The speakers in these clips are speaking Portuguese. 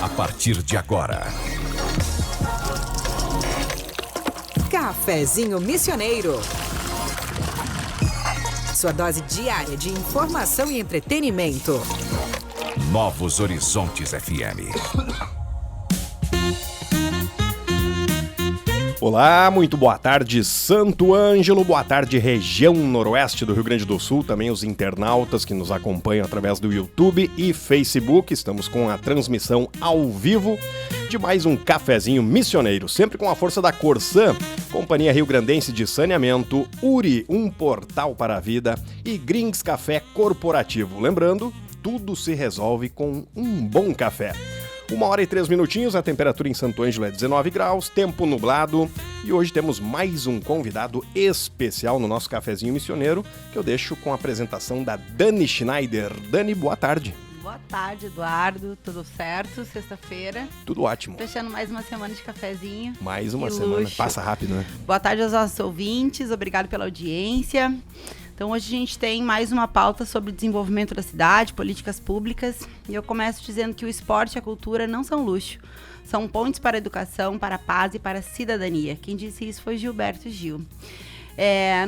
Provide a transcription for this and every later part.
A partir de agora, Cafezinho Missioneiro. Sua dose diária de informação e entretenimento. Novos Horizontes FM. Olá, muito boa tarde, Santo Ângelo, boa tarde, região noroeste do Rio Grande do Sul, também os internautas que nos acompanham através do YouTube e Facebook. Estamos com a transmissão ao vivo de mais um Cafezinho Missioneiro, sempre com a força da Corsã, Companhia Rio Grandense de Saneamento, URI, um portal para a vida, e Grings Café Corporativo. Lembrando, tudo se resolve com um bom café. 1h03, a temperatura em Santo Ângelo é 19 graus, tempo nublado, e hoje temos mais um convidado especial no nosso Cafezinho Missioneiro, que eu deixo com a apresentação da Dani Schneider. Dani, boa tarde. Boa tarde, Eduardo, tudo certo? Sexta-feira. Tudo ótimo. Fechando mais uma semana de cafezinho. Mais uma semana, luxo. Passa rápido, né? Boa tarde aos nossos ouvintes, obrigado pela audiência. Então hoje a gente tem mais uma pauta sobre o desenvolvimento da cidade, políticas públicas, e eu começo dizendo que o esporte e a cultura não são luxo, são pontes para a educação, para a paz e para a cidadania. Quem disse isso foi Gilberto Gil.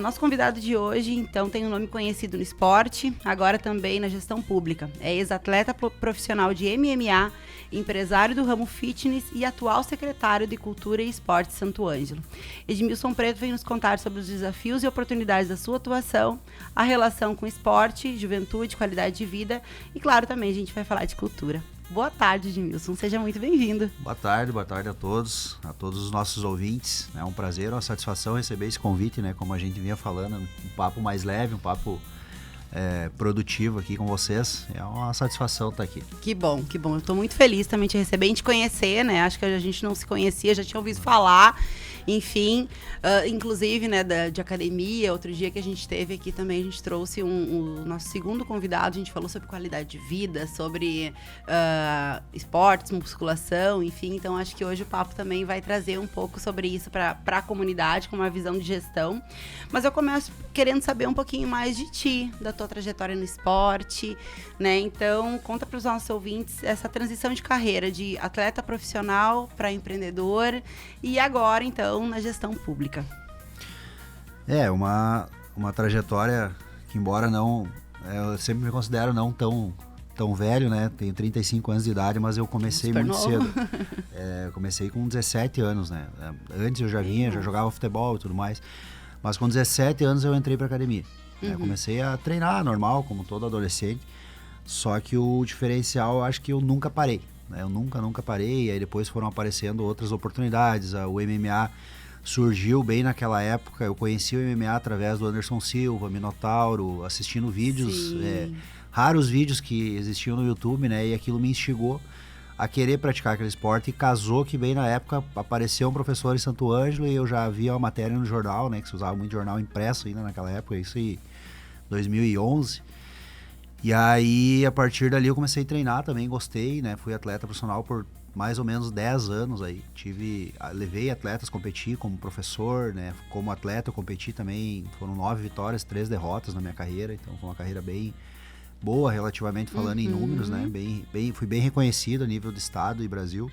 Nosso convidado de hoje, então, tem um nome conhecido no esporte, agora também na gestão pública. É ex-atleta profissional de MMA, empresário do ramo fitness e atual secretário de Cultura e Esporte Santo Ângelo. Edmilson Preto vem nos contar sobre os desafios e oportunidades da sua atuação, a relação com esporte, juventude, qualidade de vida e, claro, também a gente vai falar de cultura. Boa tarde, Edmilson. Seja muito bem-vindo. Boa tarde a todos os nossos ouvintes. É um prazer, uma satisfação receber esse convite, né? Como a gente vinha falando, um papo mais leve, um papo produtivo aqui com vocês. É uma satisfação estar aqui. Que bom. Eu estou muito feliz também de te receber e te conhecer, né? Acho que a gente não se conhecia, já tinha ouvido falar. Enfim, inclusive, né, de academia, outro dia que a gente teve aqui também, a gente trouxe o nosso segundo convidado, a gente falou sobre qualidade de vida, sobre esportes, musculação, enfim, então acho que hoje o papo também vai trazer um pouco sobre isso para a comunidade, com uma visão de gestão. Mas eu começo querendo saber um pouquinho mais de ti, da tua trajetória no esporte, né, então conta para os nossos ouvintes essa transição de carreira de atleta profissional para empreendedor e agora, então, na gestão pública. Uma trajetória que, embora não, eu sempre me considero não tão velho, né? Tenho 35 anos de idade, mas eu comecei muito cedo. Comecei com 17 anos, né? Antes eu já jogava futebol e tudo mais, mas com 17 anos eu entrei para academia. Comecei a treinar normal, como todo adolescente, só que o diferencial, acho que eu nunca parei. Eu nunca parei, e aí depois foram aparecendo outras oportunidades. O MMA surgiu bem naquela época, eu conheci o MMA através do Anderson Silva, Minotauro, assistindo vídeos, raros vídeos que existiam no YouTube, né, e aquilo me instigou a querer praticar aquele esporte, e casou que bem na época apareceu um professor em Santo Ângelo, e eu já havia uma matéria no jornal, né, que se usava muito jornal impresso ainda naquela época, isso em 2011. E aí, a partir dali, eu comecei a treinar também, gostei, né? Fui atleta profissional por mais ou menos 10 anos aí. Levei atletas, competi como professor, né? Como atleta eu competi também, foram 9 vitórias, 3 derrotas na minha carreira. Então, foi uma carreira bem boa, relativamente falando em números, né? Fui bem reconhecido a nível de estado e Brasil.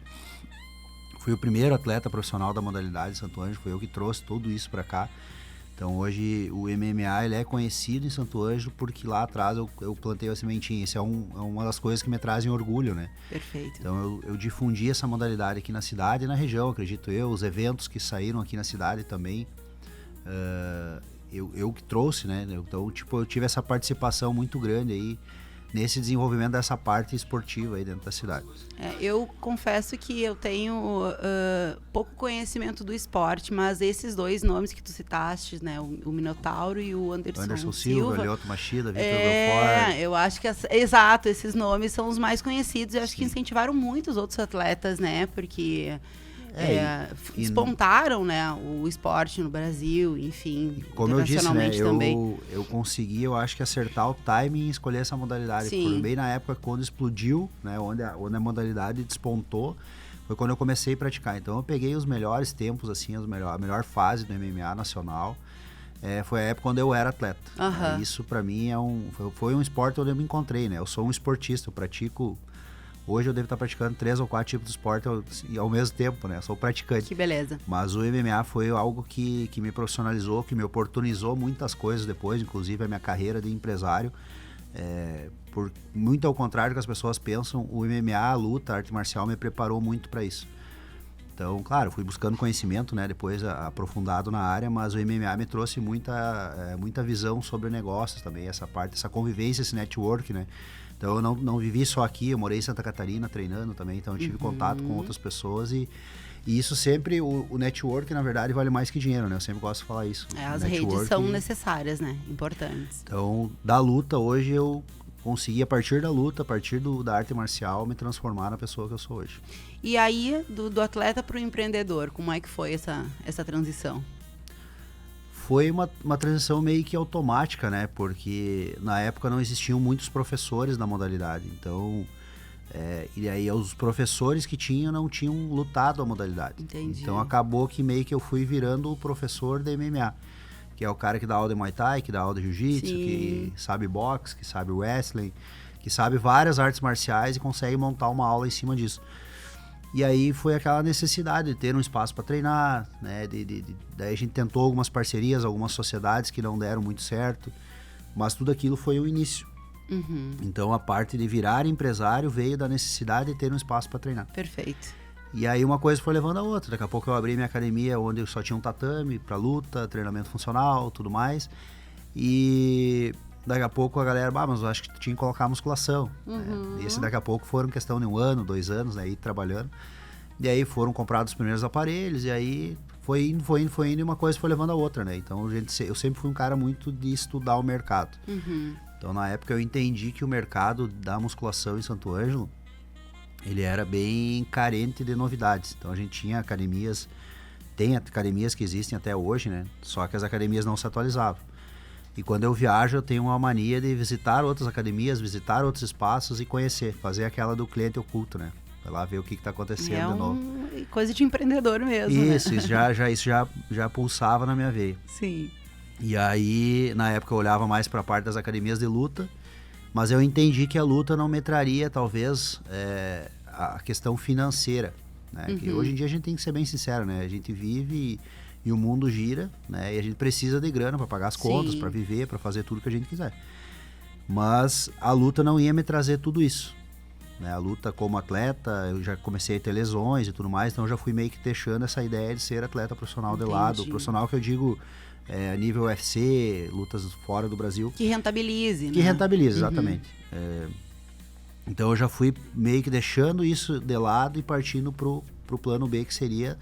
Fui o primeiro atleta profissional da modalidade de Santo Ângelo, foi eu que trouxe tudo isso para cá. Então hoje o MMA ele é conhecido em Santo Ângelo porque lá atrás eu plantei a sementinha. Isso é uma das coisas que me trazem orgulho, né? Perfeito. Então eu difundi essa modalidade aqui na cidade e na região, acredito eu. Os eventos que saíram aqui na cidade também, eu que trouxe, né? Então, eu tive essa participação muito grande aí nesse desenvolvimento dessa parte esportiva aí dentro da cidade. Eu confesso que eu tenho pouco conhecimento do esporte, mas esses dois nomes que tu citaste, né, o Minotauro e o Anderson Silva, Lyoto Machida, Vitor Belfort. Eu acho que exato, esses nomes são os mais conhecidos e acho que incentivaram muito os outros atletas, né, porque despontaram, né, o esporte no Brasil, enfim, como eu disse, né, também. Eu consegui, eu acho que acertar o timing e escolher essa modalidade. Sim. Bem na época quando explodiu, né, onde a modalidade despontou, foi quando eu comecei a praticar. Então eu peguei os melhores tempos, assim, a melhor fase do MMA nacional. foi a época quando eu era atleta. Aham. Isso pra mim foi um esporte onde eu me encontrei, né? Eu sou um esportista, eu pratico... Hoje eu devo estar praticando 3 ou 4 tipos de esporte ao mesmo tempo, né? Eu sou praticante. Que beleza. Mas o MMA foi algo que me profissionalizou, que me oportunizou muitas coisas depois, inclusive a minha carreira de empresário. Por muito ao contrário do que as pessoas pensam, o MMA, a luta, a arte marcial me preparou muito para isso. Então, claro, fui buscando conhecimento, né? Depois aprofundado na área, mas o MMA me trouxe muita visão sobre negócios também, essa parte, essa convivência, esse network, né? Então eu não vivi só aqui, eu morei em Santa Catarina treinando também, então eu tive contato com outras pessoas e isso sempre, o network na verdade vale mais que dinheiro, né? Eu sempre gosto de falar isso. As redes são necessárias, né? Importantes. Então, da luta hoje eu consegui, a partir da luta, a partir da arte marcial, me transformar na pessoa que eu sou hoje. E aí, do atleta para o empreendedor, como é que foi essa transição? Foi uma transição meio que automática, né? Porque na época não existiam muitos professores na modalidade. Então, e aí os professores que tinham não tinham lutado a modalidade. Entendi. Então acabou que meio que eu fui virando o professor da MMA. Que é o cara que dá aula de Muay Thai, que dá aula de Jiu-Jitsu, que sabe boxe, que sabe wrestling, que sabe várias artes marciais e consegue montar uma aula em cima disso. E aí foi aquela necessidade de ter um espaço para treinar, né? Daí a gente tentou algumas parcerias, algumas sociedades que não deram muito certo, mas tudo aquilo foi o início. Então a parte de virar empresário veio da necessidade de ter um espaço para treinar. Perfeito. E aí uma coisa foi levando a outra. Daqui a pouco eu abri minha academia onde eu só tinha um tatame para luta, treinamento funcional, tudo mais. E daqui a pouco a galera, mas eu acho que tinha que colocar musculação. Né? E esse daqui a pouco foram questão de 1 ano, 2 anos, né, aí trabalhando. E aí foram comprados os primeiros aparelhos e aí foi indo e uma coisa foi levando a outra, né? Então eu sempre fui um cara muito de estudar o mercado. Então na época eu entendi que o mercado da musculação em Santo Ângelo, ele era bem carente de novidades. Então a gente tinha academias, tem academias que existem até hoje, né? Só que as academias não se atualizavam. E quando eu viajo, eu tenho uma mania de visitar outras academias, visitar outros espaços e conhecer, fazer aquela do cliente oculto, né? Vai lá ver o que está acontecendo de novo. Coisa de empreendedor mesmo, isso, né? Isso já pulsava na minha veia. Sim. E aí, na época, eu olhava mais para a parte das academias de luta, mas eu entendi que a luta não me traria, talvez, a questão financeira, né? Que hoje em dia a gente tem que ser bem sincero, né? A gente vive e o mundo gira, né? E a gente precisa de grana para pagar as contas, para viver, para fazer tudo que a gente quiser. Mas a luta não ia me trazer tudo isso, né? A luta como atleta, eu já comecei a ter lesões e tudo mais, então eu já fui meio que deixando essa ideia de ser atleta profissional de lado. Profissional que eu digo a nível UFC, lutas fora do Brasil. Que rentabilize, né? Que rentabilize, exatamente. Então eu já fui meio que deixando isso de lado e partindo pro plano B, que seria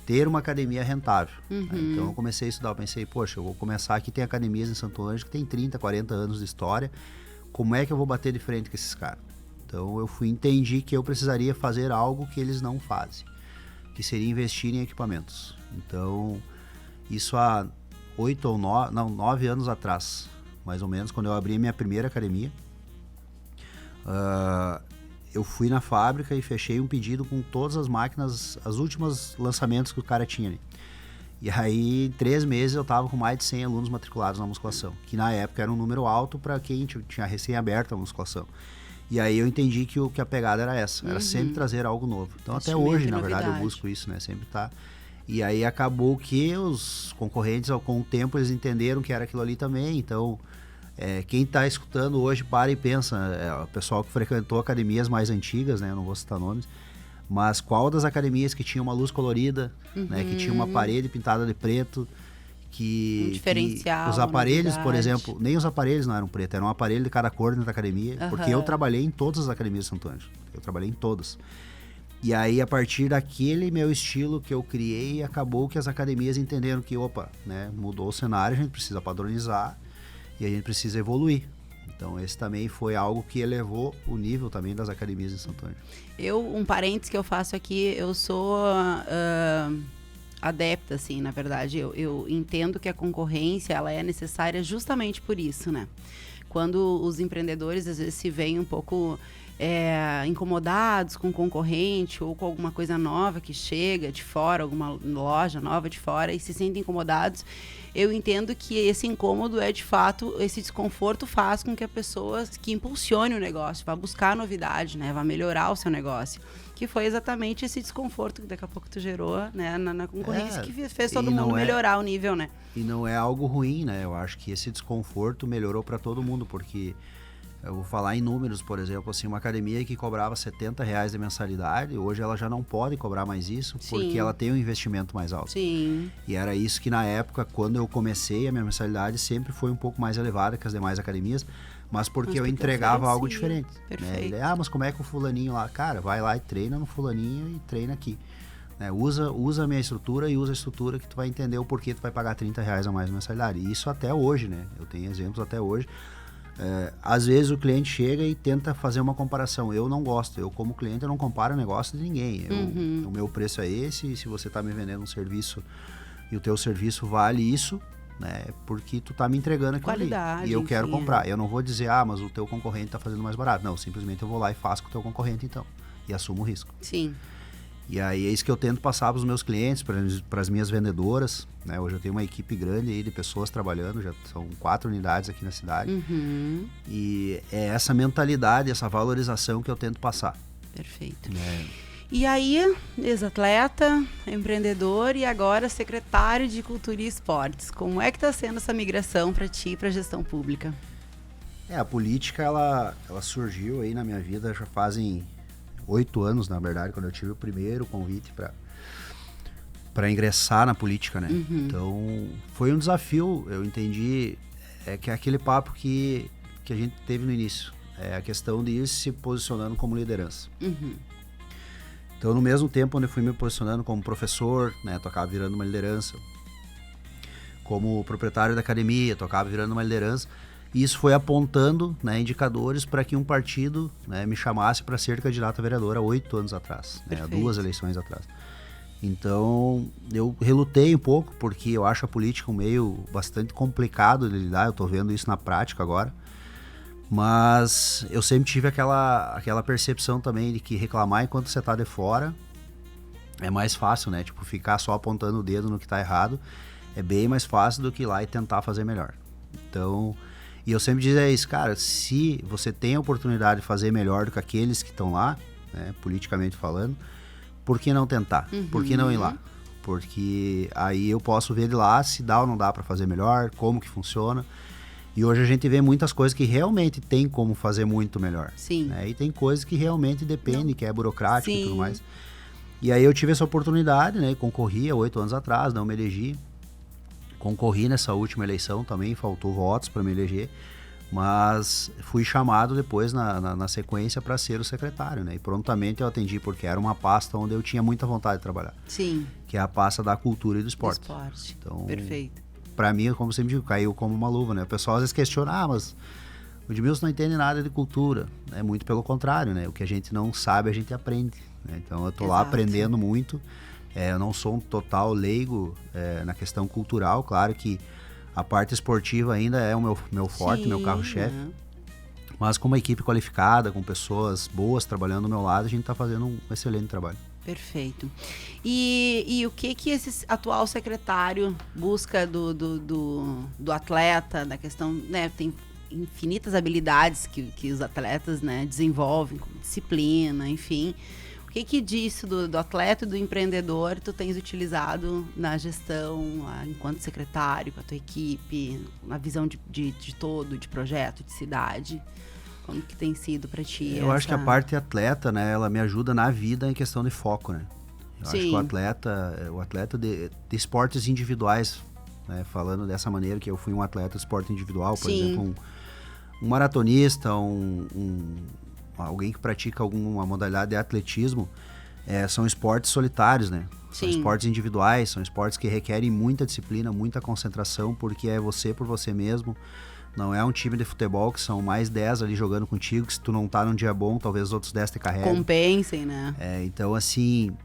ter uma academia rentável. Então eu comecei a estudar, eu pensei, poxa, eu vou começar aqui, tem academias em Santo Ângelo que tem 30, 40 anos de história, como é que eu vou bater de frente com esses caras? Então eu entendi que eu precisaria fazer algo que eles não fazem, que seria investir em equipamentos. Então isso há 9 anos atrás, mais ou menos, quando eu abri a minha primeira academia, eu fui na fábrica e fechei um pedido com todas as máquinas, as últimas lançamentos que o cara tinha ali. E aí, em 3 meses, eu tava com mais de 100 alunos matriculados na musculação, que na época era um número alto para quem tinha recém-aberto a musculação. E aí eu entendi que a pegada era essa, era sempre trazer algo novo. Então até hoje, na verdade, eu busco isso, né? Sempre tá. E aí acabou que os concorrentes, com o tempo, eles entenderam que era aquilo ali também. Então, quem está escutando hoje, para e pensa, o pessoal que frequentou academias mais antigas, né? Eu não vou citar nomes, mas qual das academias que tinha uma luz colorida, né? Que tinha uma parede pintada de preto, um diferencial, os aparelhos, por exemplo, nem os aparelhos não eram pretos, era um aparelho de cada cor dentro da academia, porque eu trabalhei em todas as academias de Santo Ângelo, eu trabalhei em todas. E aí, a partir daquele meu estilo que eu criei, acabou que as academias entenderam que, né, mudou o cenário, a gente precisa padronizar e a gente precisa evoluir. Então, esse também foi algo que elevou o nível também das academias em Santo Ângelo. Um parênteses que eu faço aqui, eu sou adepta, assim, na verdade. Eu entendo que a concorrência, ela é necessária justamente por isso, né? Quando os empreendedores, às vezes, se veem um pouco incomodados com o concorrente ou com alguma coisa nova que chega de fora, alguma loja nova de fora e se sentem incomodados, eu entendo que esse incômodo de fato, esse desconforto faz com que a pessoa que impulsione o negócio, vá buscar novidade, né, vá melhorar o seu negócio. Que foi exatamente esse desconforto que daqui a pouco tu gerou, né, na concorrência, que fez todo mundo melhorar o nível, né? E não é algo ruim, né? Eu acho que esse desconforto melhorou para todo mundo, porque eu vou falar em números, por exemplo, assim, uma academia que cobrava R$70 de mensalidade, hoje ela já não pode cobrar mais isso, porque ela tem um investimento mais alto. Sim. E era isso que na época, quando eu comecei, a minha mensalidade sempre foi um pouco mais elevada que as demais academias, mas porque eu entregava algo diferente. Perfeito. Né? Mas como é que o fulaninho lá, cara, vai lá e treina no fulaninho e treina aqui. Né? Usa a minha estrutura e usa a estrutura que tu vai entender o porquê tu vai pagar R$30 a mais de mensalidade. E isso até hoje, né? Eu tenho exemplos até hoje. Às vezes o cliente chega e tenta fazer uma comparação. Eu não gosto. Eu, como cliente, eu não comparo negócio de ninguém. O meu preço é esse, e se você está me vendendo um serviço e o teu serviço vale isso, né? Porque tu tá me entregando aquilo qualidade, ali. E eu quero comprar. Eu não vou dizer, mas o teu concorrente tá fazendo mais barato. Não, simplesmente eu vou lá e faço com o teu concorrente, então. E assumo o risco. Sim. E aí é isso que eu tento passar para os meus clientes, para as minhas vendedoras, né? Hoje eu tenho uma equipe grande aí de pessoas trabalhando, já são 4 unidades aqui na cidade. E é essa mentalidade, essa valorização que eu tento passar. Perfeito. E aí, ex-atleta, empreendedor e agora secretário de Cultura e Esportes. Como é que está sendo essa migração para ti, para a gestão pública? A política, ela surgiu aí na minha vida já fazem 8 anos, na verdade, quando eu tive o primeiro convite para ingressar na política, né? Então, foi um desafio, eu entendi, que é aquele papo que a gente teve no início. É a questão de ir se posicionando como liderança. Então, no mesmo tempo onde eu fui me posicionando como professor, né, tu acaba virando uma liderança. Como proprietário da academia, tu acaba virando uma liderança. E isso foi apontando, né, indicadores para que um partido, né, me chamasse para ser candidato a vereador há 8 anos atrás, né, 2 eleições atrás. Então, eu relutei um pouco, porque eu acho a política um meio bastante complicado de lidar, eu tô vendo isso na prática agora. Mas eu sempre tive aquela percepção também de que reclamar enquanto você tá de fora é mais fácil, né? Tipo, ficar só apontando o dedo no que tá errado é bem mais fácil do que ir lá e tentar fazer melhor. Então, e eu sempre dizia isso, cara, se você tem a oportunidade de fazer melhor do que aqueles que estão lá, né, politicamente falando, por que não tentar? Por que não ir lá? Porque aí eu posso ver de lá se dá ou não dá para fazer melhor, como que funciona. E hoje a gente vê muitas coisas que realmente tem como fazer muito melhor. Sim. Né? E tem coisas que realmente dependem, que é burocrático e tudo mais. E aí eu tive essa oportunidade, né? Concorri há 8 anos atrás, não me elegi. Concorri nessa última eleição também, faltou votos para me eleger. Mas fui chamado depois, na sequência, para ser o secretário, né? E prontamente eu atendi, porque era uma pasta onde eu tinha muita vontade de trabalhar. Sim. Que é a pasta da cultura e do esporte. Então, perfeito. Pra mim, como sempre digo, caiu como uma luva, né? O pessoal às vezes questiona, mas o Edmilson não entende nada de cultura. É muito pelo contrário, né? O que a gente não sabe, a gente aprende. Né? Então eu tô lá aprendendo muito. Eu não sou um total leigo na questão cultural. Claro que a parte esportiva ainda é o meu forte, meu carro-chefe. Mas com uma equipe qualificada, com pessoas boas trabalhando do meu lado, a gente tá fazendo um excelente trabalho. Perfeito. E o que esse atual secretário busca do atleta, da questão, né, tem infinitas habilidades que os atletas, né, desenvolvem, como disciplina, enfim. O que disso do atleta e do empreendedor tu tens utilizado na gestão, enquanto secretário, com a tua equipe, na visão de todo, de projeto, de cidade? Como que tem sido para ti? Eu acho que a parte atleta, né, ela me ajuda na vida em questão de foco, né? Eu acho que o atleta de esportes individuais, né, falando dessa maneira, que eu fui um atleta de esporte individual, por exemplo, um maratonista, alguém que pratica alguma modalidade de atletismo, são esportes solitários, né? São esportes individuais, são esportes que requerem muita disciplina, muita concentração, porque é você por você mesmo. Não é um time de futebol que são mais 10 ali jogando contigo, que se tu não tá num dia bom, talvez os outros 10 te carreguem. Compensem, né? Então, assim,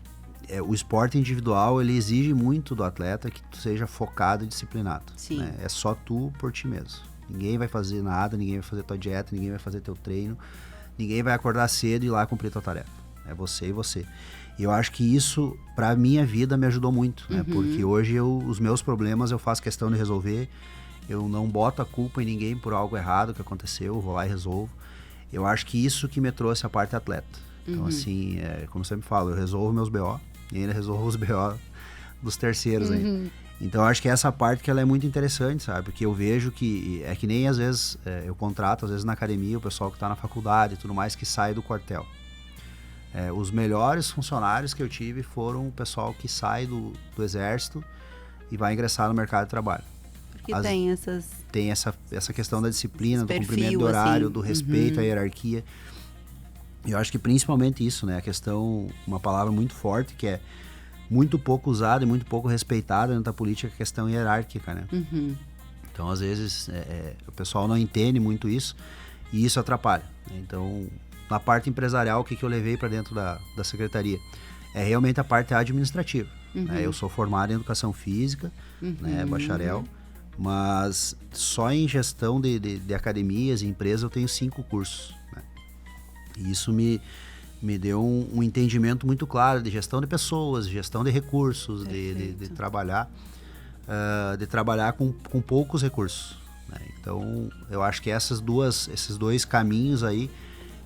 o esporte individual, ele exige muito do atleta que tu seja focado e disciplinado. Sim. Né? É só tu por ti mesmo. Ninguém vai fazer nada, ninguém vai fazer tua dieta, ninguém vai fazer teu treino. ninguém vai acordar cedo e ir lá cumprir tua tarefa. É você e você. E eu acho que isso, pra minha vida, me ajudou muito, né? Porque hoje os meus problemas eu faço questão de resolver. Eu não boto a culpa em ninguém por algo errado que aconteceu, eu vou lá e resolvo. Eu acho que isso que me trouxe a parte atleta. Então, assim, como eu sempre falo, eu resolvo meus BO e ainda resolvo os BO dos terceiros ainda. Então, eu acho que essa parte que ela é muito interessante, sabe? Porque eu vejo que é que nem às vezes eu contrato, às vezes na academia, o pessoal que está na faculdade e tudo mais, que sai do quartel. Os melhores funcionários que eu tive foram o pessoal que sai do exército e vai ingressar no mercado de trabalho. Porque tem essa questão da disciplina, do cumprimento do horário, assim, do respeito à hierarquia. E eu acho que principalmente isso, né? A questão, uma palavra muito forte que é muito pouco usada e muito pouco respeitada dentro da política, a questão hierárquica, né? Então, às vezes, o pessoal não entende muito isso e isso atrapalha, né? Então, na parte empresarial, o que eu levei para dentro da secretaria? É realmente a parte administrativa. Né? Eu sou formado em educação física, né? Bacharel, mas só em gestão de academias e empresas eu tenho 5 cursos. Né? E isso me deu um entendimento muito claro de gestão de pessoas, gestão de recursos, de trabalhar com poucos recursos. Né? Então, eu acho que esses 2 caminhos aí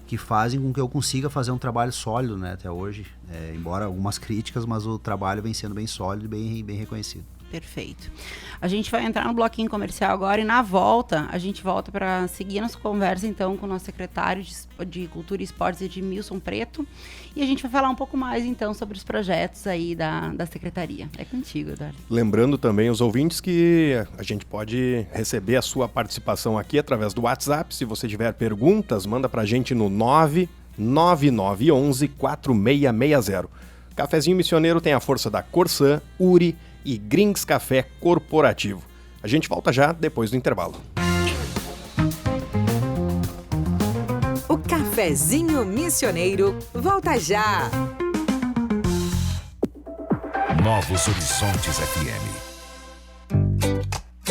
que fazem com que eu consiga fazer um trabalho sólido, né, até hoje. Embora algumas críticas, mas o trabalho vem sendo bem sólido e bem reconhecido. Perfeito. A gente vai entrar no bloquinho comercial agora e na volta, a gente volta para seguir nossa conversa então com o nosso secretário de Cultura e Esportes, Edmilson Preto, e a gente vai falar um pouco mais então sobre os projetos aí da secretaria. É contigo, Eduardo. Lembrando também os ouvintes que a gente pode receber a sua participação aqui através do WhatsApp. Se você tiver perguntas, manda pra gente no 99911-4660. Cafezinho Missioneiro tem a força da Corsã, Uri e Grings Café Corporativo. A gente volta já depois do intervalo. O Cafezinho Missioneiro volta já. Novos Horizontes FM.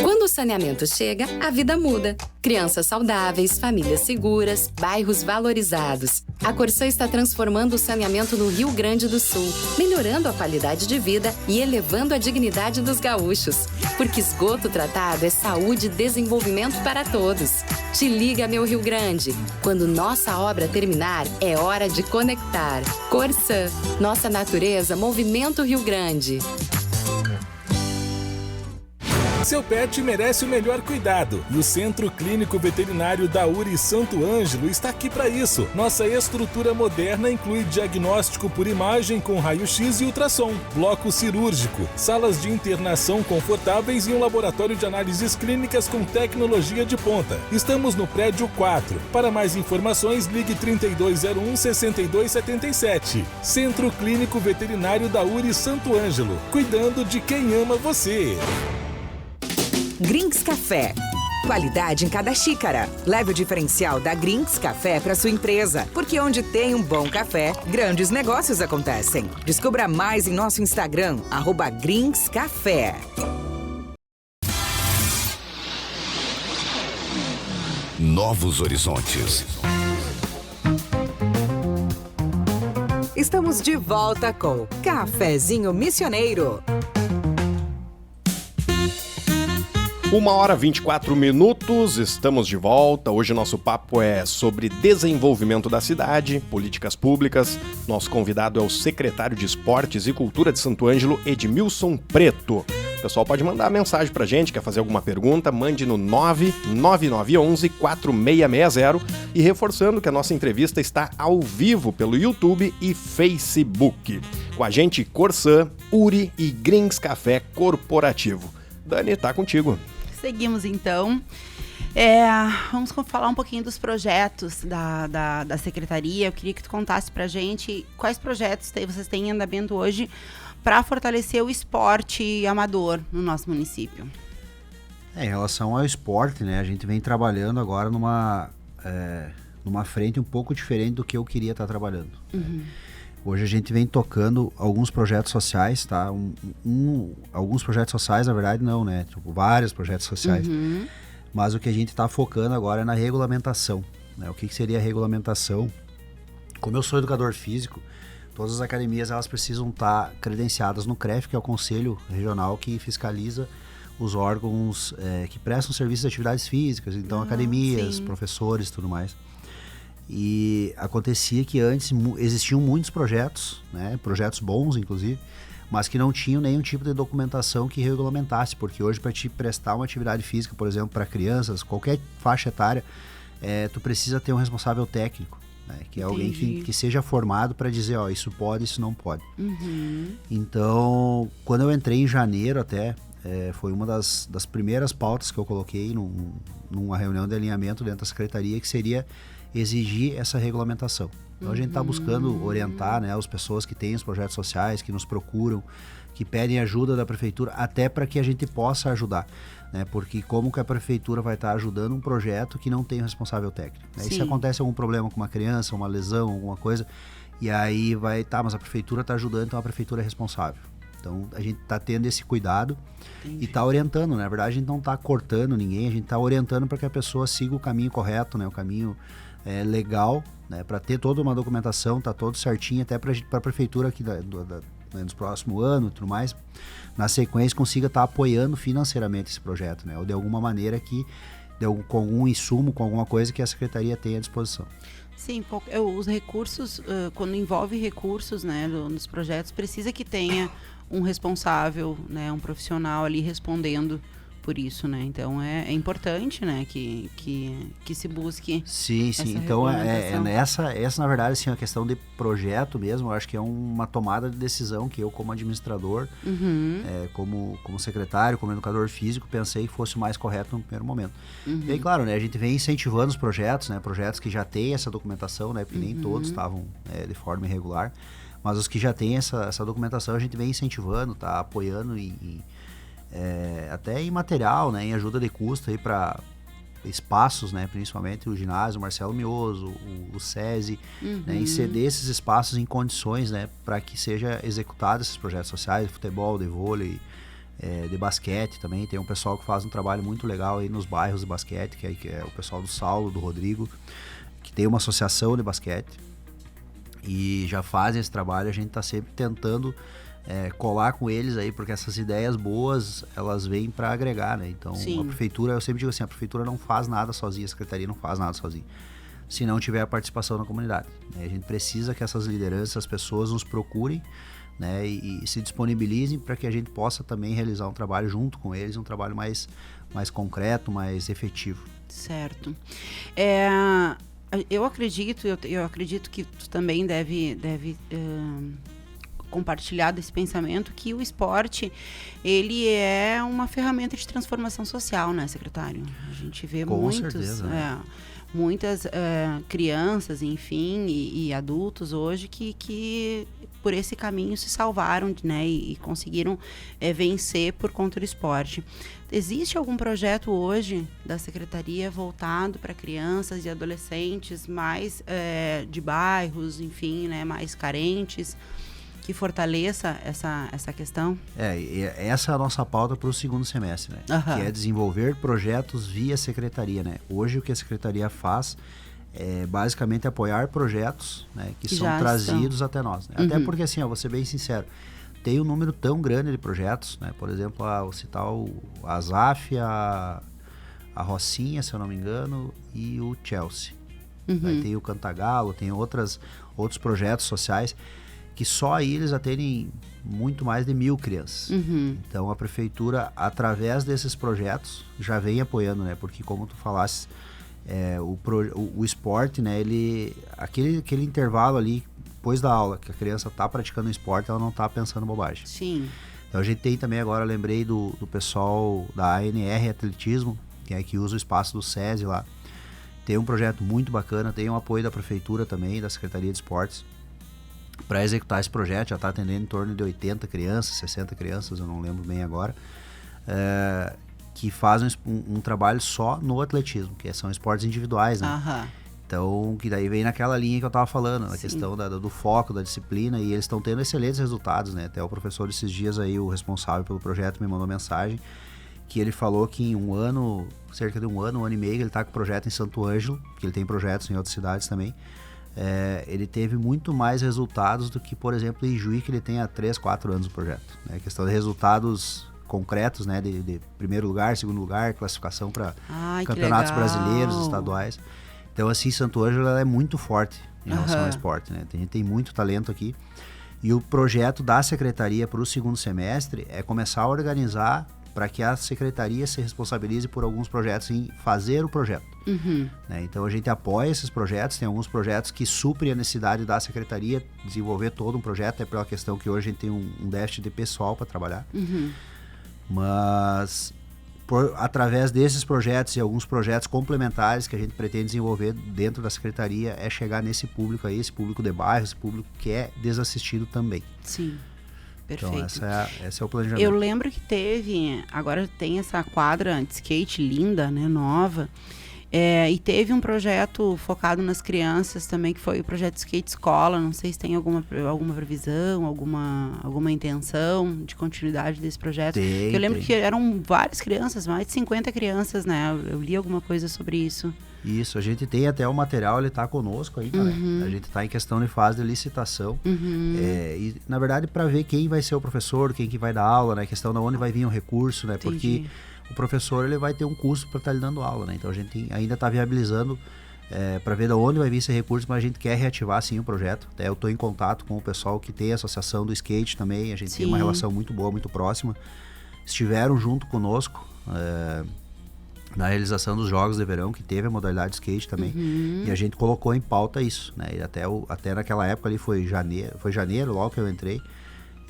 Quando o saneamento chega, a vida muda. Crianças saudáveis, famílias seguras, bairros valorizados. A Corsã está transformando o saneamento no Rio Grande do Sul, melhorando a qualidade de vida e elevando a dignidade dos gaúchos. Porque esgoto tratado é saúde e desenvolvimento para todos. Te liga, meu Rio Grande. Quando nossa obra terminar, é hora de conectar. Corsã, nossa natureza, movimento Rio Grande. Seu pet merece o melhor cuidado e o Centro Clínico Veterinário da URI Santo Ângelo está aqui para isso. Nossa estrutura moderna inclui diagnóstico por imagem com raio-x e ultrassom, bloco cirúrgico, salas de internação confortáveis e um laboratório de análises clínicas com tecnologia de ponta. Estamos no prédio 4. Para mais informações, ligue 3201-6277. Centro Clínico Veterinário da URI Santo Ângelo, cuidando de quem ama você. Grings Café. Qualidade em cada xícara. Leve o diferencial da Grings Café para sua empresa, porque onde tem um bom café, grandes negócios acontecem. Descubra mais em nosso Instagram, @GringsCafé. Novos Horizontes. Estamos de volta com Cafezinho Missioneiro. 1h24, estamos de volta. Hoje nosso papo é sobre desenvolvimento da cidade, políticas públicas. Nosso convidado é o secretário de Esportes e Cultura de Santo Ângelo, Edmilson Preto. O pessoal pode mandar mensagem pra gente, quer fazer alguma pergunta, mande no 99911-4660. E reforçando que a nossa entrevista está ao vivo pelo YouTube e Facebook. Com a gente, Corsã, Uri e Grings Café Corporativo. Dani, tá contigo. Seguimos então. Vamos falar um pouquinho dos projetos da secretaria. Eu queria que tu contasse pra gente quais projetos vocês têm em andamento hoje para fortalecer o esporte amador no nosso município. Em relação ao esporte, né, a gente vem trabalhando agora numa frente um pouco diferente do que eu queria estar trabalhando. Né? Hoje a gente vem tocando alguns projetos sociais, tá? Alguns projetos sociais, na verdade, não, né? Tipo, vários projetos sociais. Mas o que a gente está focando agora é na regulamentação, né? O que seria a regulamentação? Como eu sou educador físico, todas as academias elas precisam estar credenciadas no CREF, que é o Conselho Regional que fiscaliza os órgãos que prestam serviços de atividades físicas, então academias, sim, professores e tudo mais. E acontecia que antes existiam muitos projetos, né, projetos bons inclusive, mas que não tinham nenhum tipo de documentação que regulamentasse, porque hoje para te prestar uma atividade física, por exemplo, para crianças, qualquer faixa etária, tu precisa ter um responsável técnico, né, que é alguém que seja formado para dizer, ó, isso pode, isso não pode. Então, quando eu entrei em janeiro até, foi uma das primeiras pautas que eu coloquei numa reunião de alinhamento dentro da secretaria, que seria exigir essa regulamentação. Então a gente está buscando orientar, né, as pessoas que têm os projetos sociais, que nos procuram, que pedem ajuda da prefeitura, até para que a gente possa ajudar, né? Porque como que a prefeitura vai estar ajudando um projeto que não tem um responsável técnico, né? E se acontece algum problema com uma criança, uma lesão, alguma coisa, e aí mas a prefeitura está ajudando, então a prefeitura é responsável. Então a gente está tendo esse cuidado. Entendi. E está orientando, né? Na verdade a gente não está cortando ninguém, a gente está orientando para que a pessoa siga o caminho correto, né? O caminho legal, né? Para ter toda uma documentação, tá todo certinho, até para a prefeitura aqui nos próximos anos e tudo mais, na sequência consiga estar apoiando financeiramente esse projeto, né? Ou de alguma maneira com algum insumo, com alguma coisa que a secretaria tenha à disposição. Sim, os recursos, quando envolve recursos, né, nos projetos, precisa que tenha um responsável, né, um profissional ali respondendo por isso, né? Então é importante, né, que se busque. Sim. Então essa na verdade assim, a questão de projeto mesmo, eu acho que é uma tomada de decisão que eu, como administrador, como secretário, como educador físico, pensei que fosse o mais correto no primeiro momento. E aí, claro, né, a gente vem incentivando os projetos, né, projetos que já têm essa documentação, né, porque nem todos estavam de forma irregular, mas os que já têm essa documentação a gente vem incentivando, tá apoiando até em material, né, em ajuda de custo aí para espaços, né, principalmente o ginásio Marcelo Mioso, o SESI, né, em ceder esses espaços em condições, né, para que seja executado esses projetos sociais de futebol, de vôlei, de basquete também. Tem um pessoal que faz um trabalho muito legal aí nos bairros de basquete, que é o pessoal do Saulo, do Rodrigo, que tem uma associação de basquete e já fazem esse trabalho. A gente está sempre tentando colar com eles aí, porque essas ideias boas, elas vêm para agregar, né? Então, a prefeitura, eu sempre digo assim, a prefeitura não faz nada sozinha, a secretaria não faz nada sozinha, se não tiver a participação da comunidade, né? A gente precisa que essas lideranças, as pessoas nos procurem, né, e se disponibilizem para que a gente possa também realizar um trabalho junto com eles, um trabalho mais concreto, mais efetivo. Certo. Eu acredito que tu também deve compartilhar desse pensamento, que o esporte, ele é uma ferramenta de transformação social, né, secretário? A gente vê muitas crianças, enfim, e adultos hoje que por esse caminho se salvaram, né, e conseguiram vencer por conta do esporte. Existe algum projeto hoje da secretaria voltado para crianças e adolescentes mais de bairros, enfim, né, mais carentes, que fortaleça essa questão? Essa é a nossa pauta para o segundo semestre, né? Que é desenvolver projetos via secretaria, né? Hoje o que a secretaria faz é basicamente apoiar projetos, né, que são trazidos até nós, né? Até porque, assim, vou ser bem sincero, tem um número tão grande de projetos, né? Por exemplo, vou citar a ASAF, a Rocinha, se eu não me engano, e o Chelsea. Aí tem o Cantagalo, tem outros projetos sociais que só aí eles atendem muito mais de 1.000 crianças. Então a prefeitura, através desses projetos, já vem apoiando, né? Porque como tu falaste, o esporte, né? Aquele intervalo ali, depois da aula, que a criança está praticando esporte, ela não está pensando bobagem. Sim. Então a gente tem também agora, lembrei do pessoal da ANR Atletismo, que usa o espaço do SESI lá. Tem um projeto muito bacana, tem um apoio da prefeitura também, da Secretaria de Esportes, para executar esse projeto. Já está atendendo em torno de 80 crianças, 60 crianças, eu não lembro bem agora, que fazem um trabalho só no atletismo, que são esportes individuais, né? Então, que daí vem naquela linha que eu estava falando, na questão do foco, da disciplina, e eles estão tendo excelentes resultados, né? Até o professor esses dias aí, o responsável pelo projeto, me mandou mensagem que ele falou que em um ano, cerca de um ano e meio, ele está com projeto em Santo Ângelo, que ele tem projetos em outras cidades também. Ele teve muito mais resultados do que, por exemplo, em Juí, que ele tem há 3, 4 anos o projeto. Né? Questão de resultados concretos, né? De primeiro lugar, segundo lugar, classificação para campeonatos brasileiros, estaduais. Então, assim, Santo Ângelo ela é muito forte em relação ao esporte. Né? A gente tem muito talento aqui. E o projeto da secretaria para o segundo semestre é começar a organizar para que a secretaria se responsabilize por alguns projetos em fazer o projeto. Né? Então a gente apoia esses projetos, tem alguns projetos que suprem a necessidade da secretaria desenvolver todo um projeto, é pela questão que hoje a gente tem um déficit de pessoal para trabalhar. Mas através desses projetos e alguns projetos complementares que a gente pretende desenvolver dentro da secretaria é chegar nesse público aí, esse público de bairro, esse público que é desassistido também. Sim. Perfeito. Então, esse é o planejamento. Eu lembro que agora tem essa quadra de skate linda, né, nova, e teve um projeto focado nas crianças também, que foi o projeto Skate Escola. Não sei se tem alguma previsão, alguma intenção de continuidade desse projeto. Eu lembro que eram várias crianças, mais de 50 crianças, né? Eu li alguma coisa sobre isso. Isso, a gente tem até o material, ele está conosco aí, né? A gente está em questão de fase de licitação. E, na verdade, para ver quem vai ser o professor, quem que vai dar aula, né? A questão de onde vai vir o recurso, né? Porque o professor ele vai ter um custo para estar lhe dando aula, né? Então a gente ainda está viabilizando para ver de onde vai vir esse recurso, mas a gente quer reativar sim o projeto. Até eu estou em contato com o pessoal que tem a associação do skate também, a gente tem uma relação muito boa, muito próxima. Estiveram junto conosco na realização dos Jogos de Verão, que teve a modalidade skate também, e a gente colocou em pauta isso, né? E até naquela época ali foi janeiro, logo que eu entrei,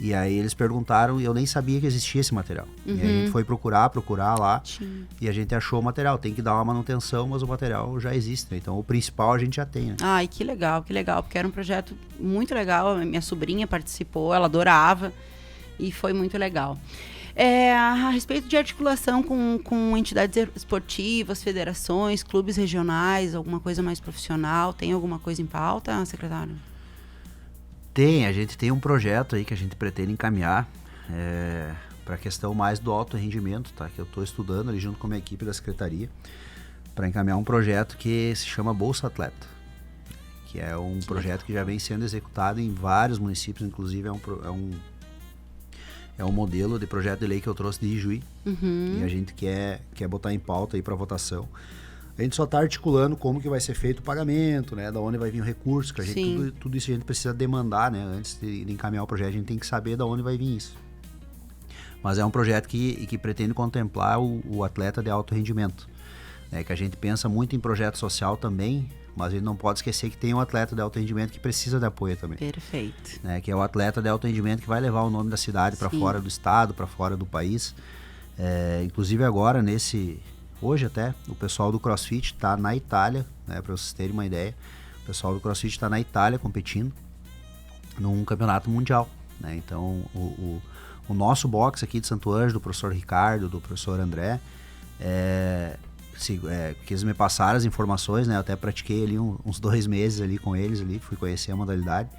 e aí eles perguntaram e eu nem sabia que existia esse material. E aí a gente foi procurar lá, e a gente achou o material. Tem que dar uma manutenção, mas o material já existe, né? Então o principal a gente já tem, né? Ai, que legal, porque era um projeto muito legal. Minha sobrinha participou, ela adorava, e foi muito legal. A respeito de articulação com entidades esportivas, federações, clubes regionais, alguma coisa mais profissional, tem alguma coisa em pauta, secretário? A gente tem um projeto aí que a gente pretende encaminhar para a questão mais do alto rendimento, tá? Que eu estou estudando ali junto com a minha equipe da secretaria, para encaminhar um projeto que se chama Bolsa Atleta, que é um projeto que já vem sendo executado em vários municípios, inclusive é um modelo de projeto de lei que eu trouxe de Ijuí, e a gente quer botar em pauta aí para votação. A gente só está articulando como que vai ser feito o pagamento, né? Da onde vai vir o recurso, que a gente, tudo isso a gente precisa demandar, né? Antes de encaminhar o projeto, a gente tem que saber da onde vai vir isso. Mas é um projeto que pretende contemplar o atleta de alto rendimento, né? Que a gente pensa muito em projeto social também, mas a gente não pode esquecer que tem um atleta de alto rendimento que precisa de apoio também. Perfeito. Né? Que é o atleta de alto rendimento que vai levar o nome da cidade para fora do estado, para fora do país. Inclusive agora, hoje até, o pessoal do CrossFit está na Itália, né? Para vocês terem uma ideia. O pessoal do CrossFit está na Itália competindo num campeonato mundial, né? Então, o nosso boxe aqui de Santo Ângelo, do professor Ricardo, do professor André, que eles me passaram as informações, né? Eu até pratiquei ali uns 2 meses ali com eles, fui conhecer a modalidade.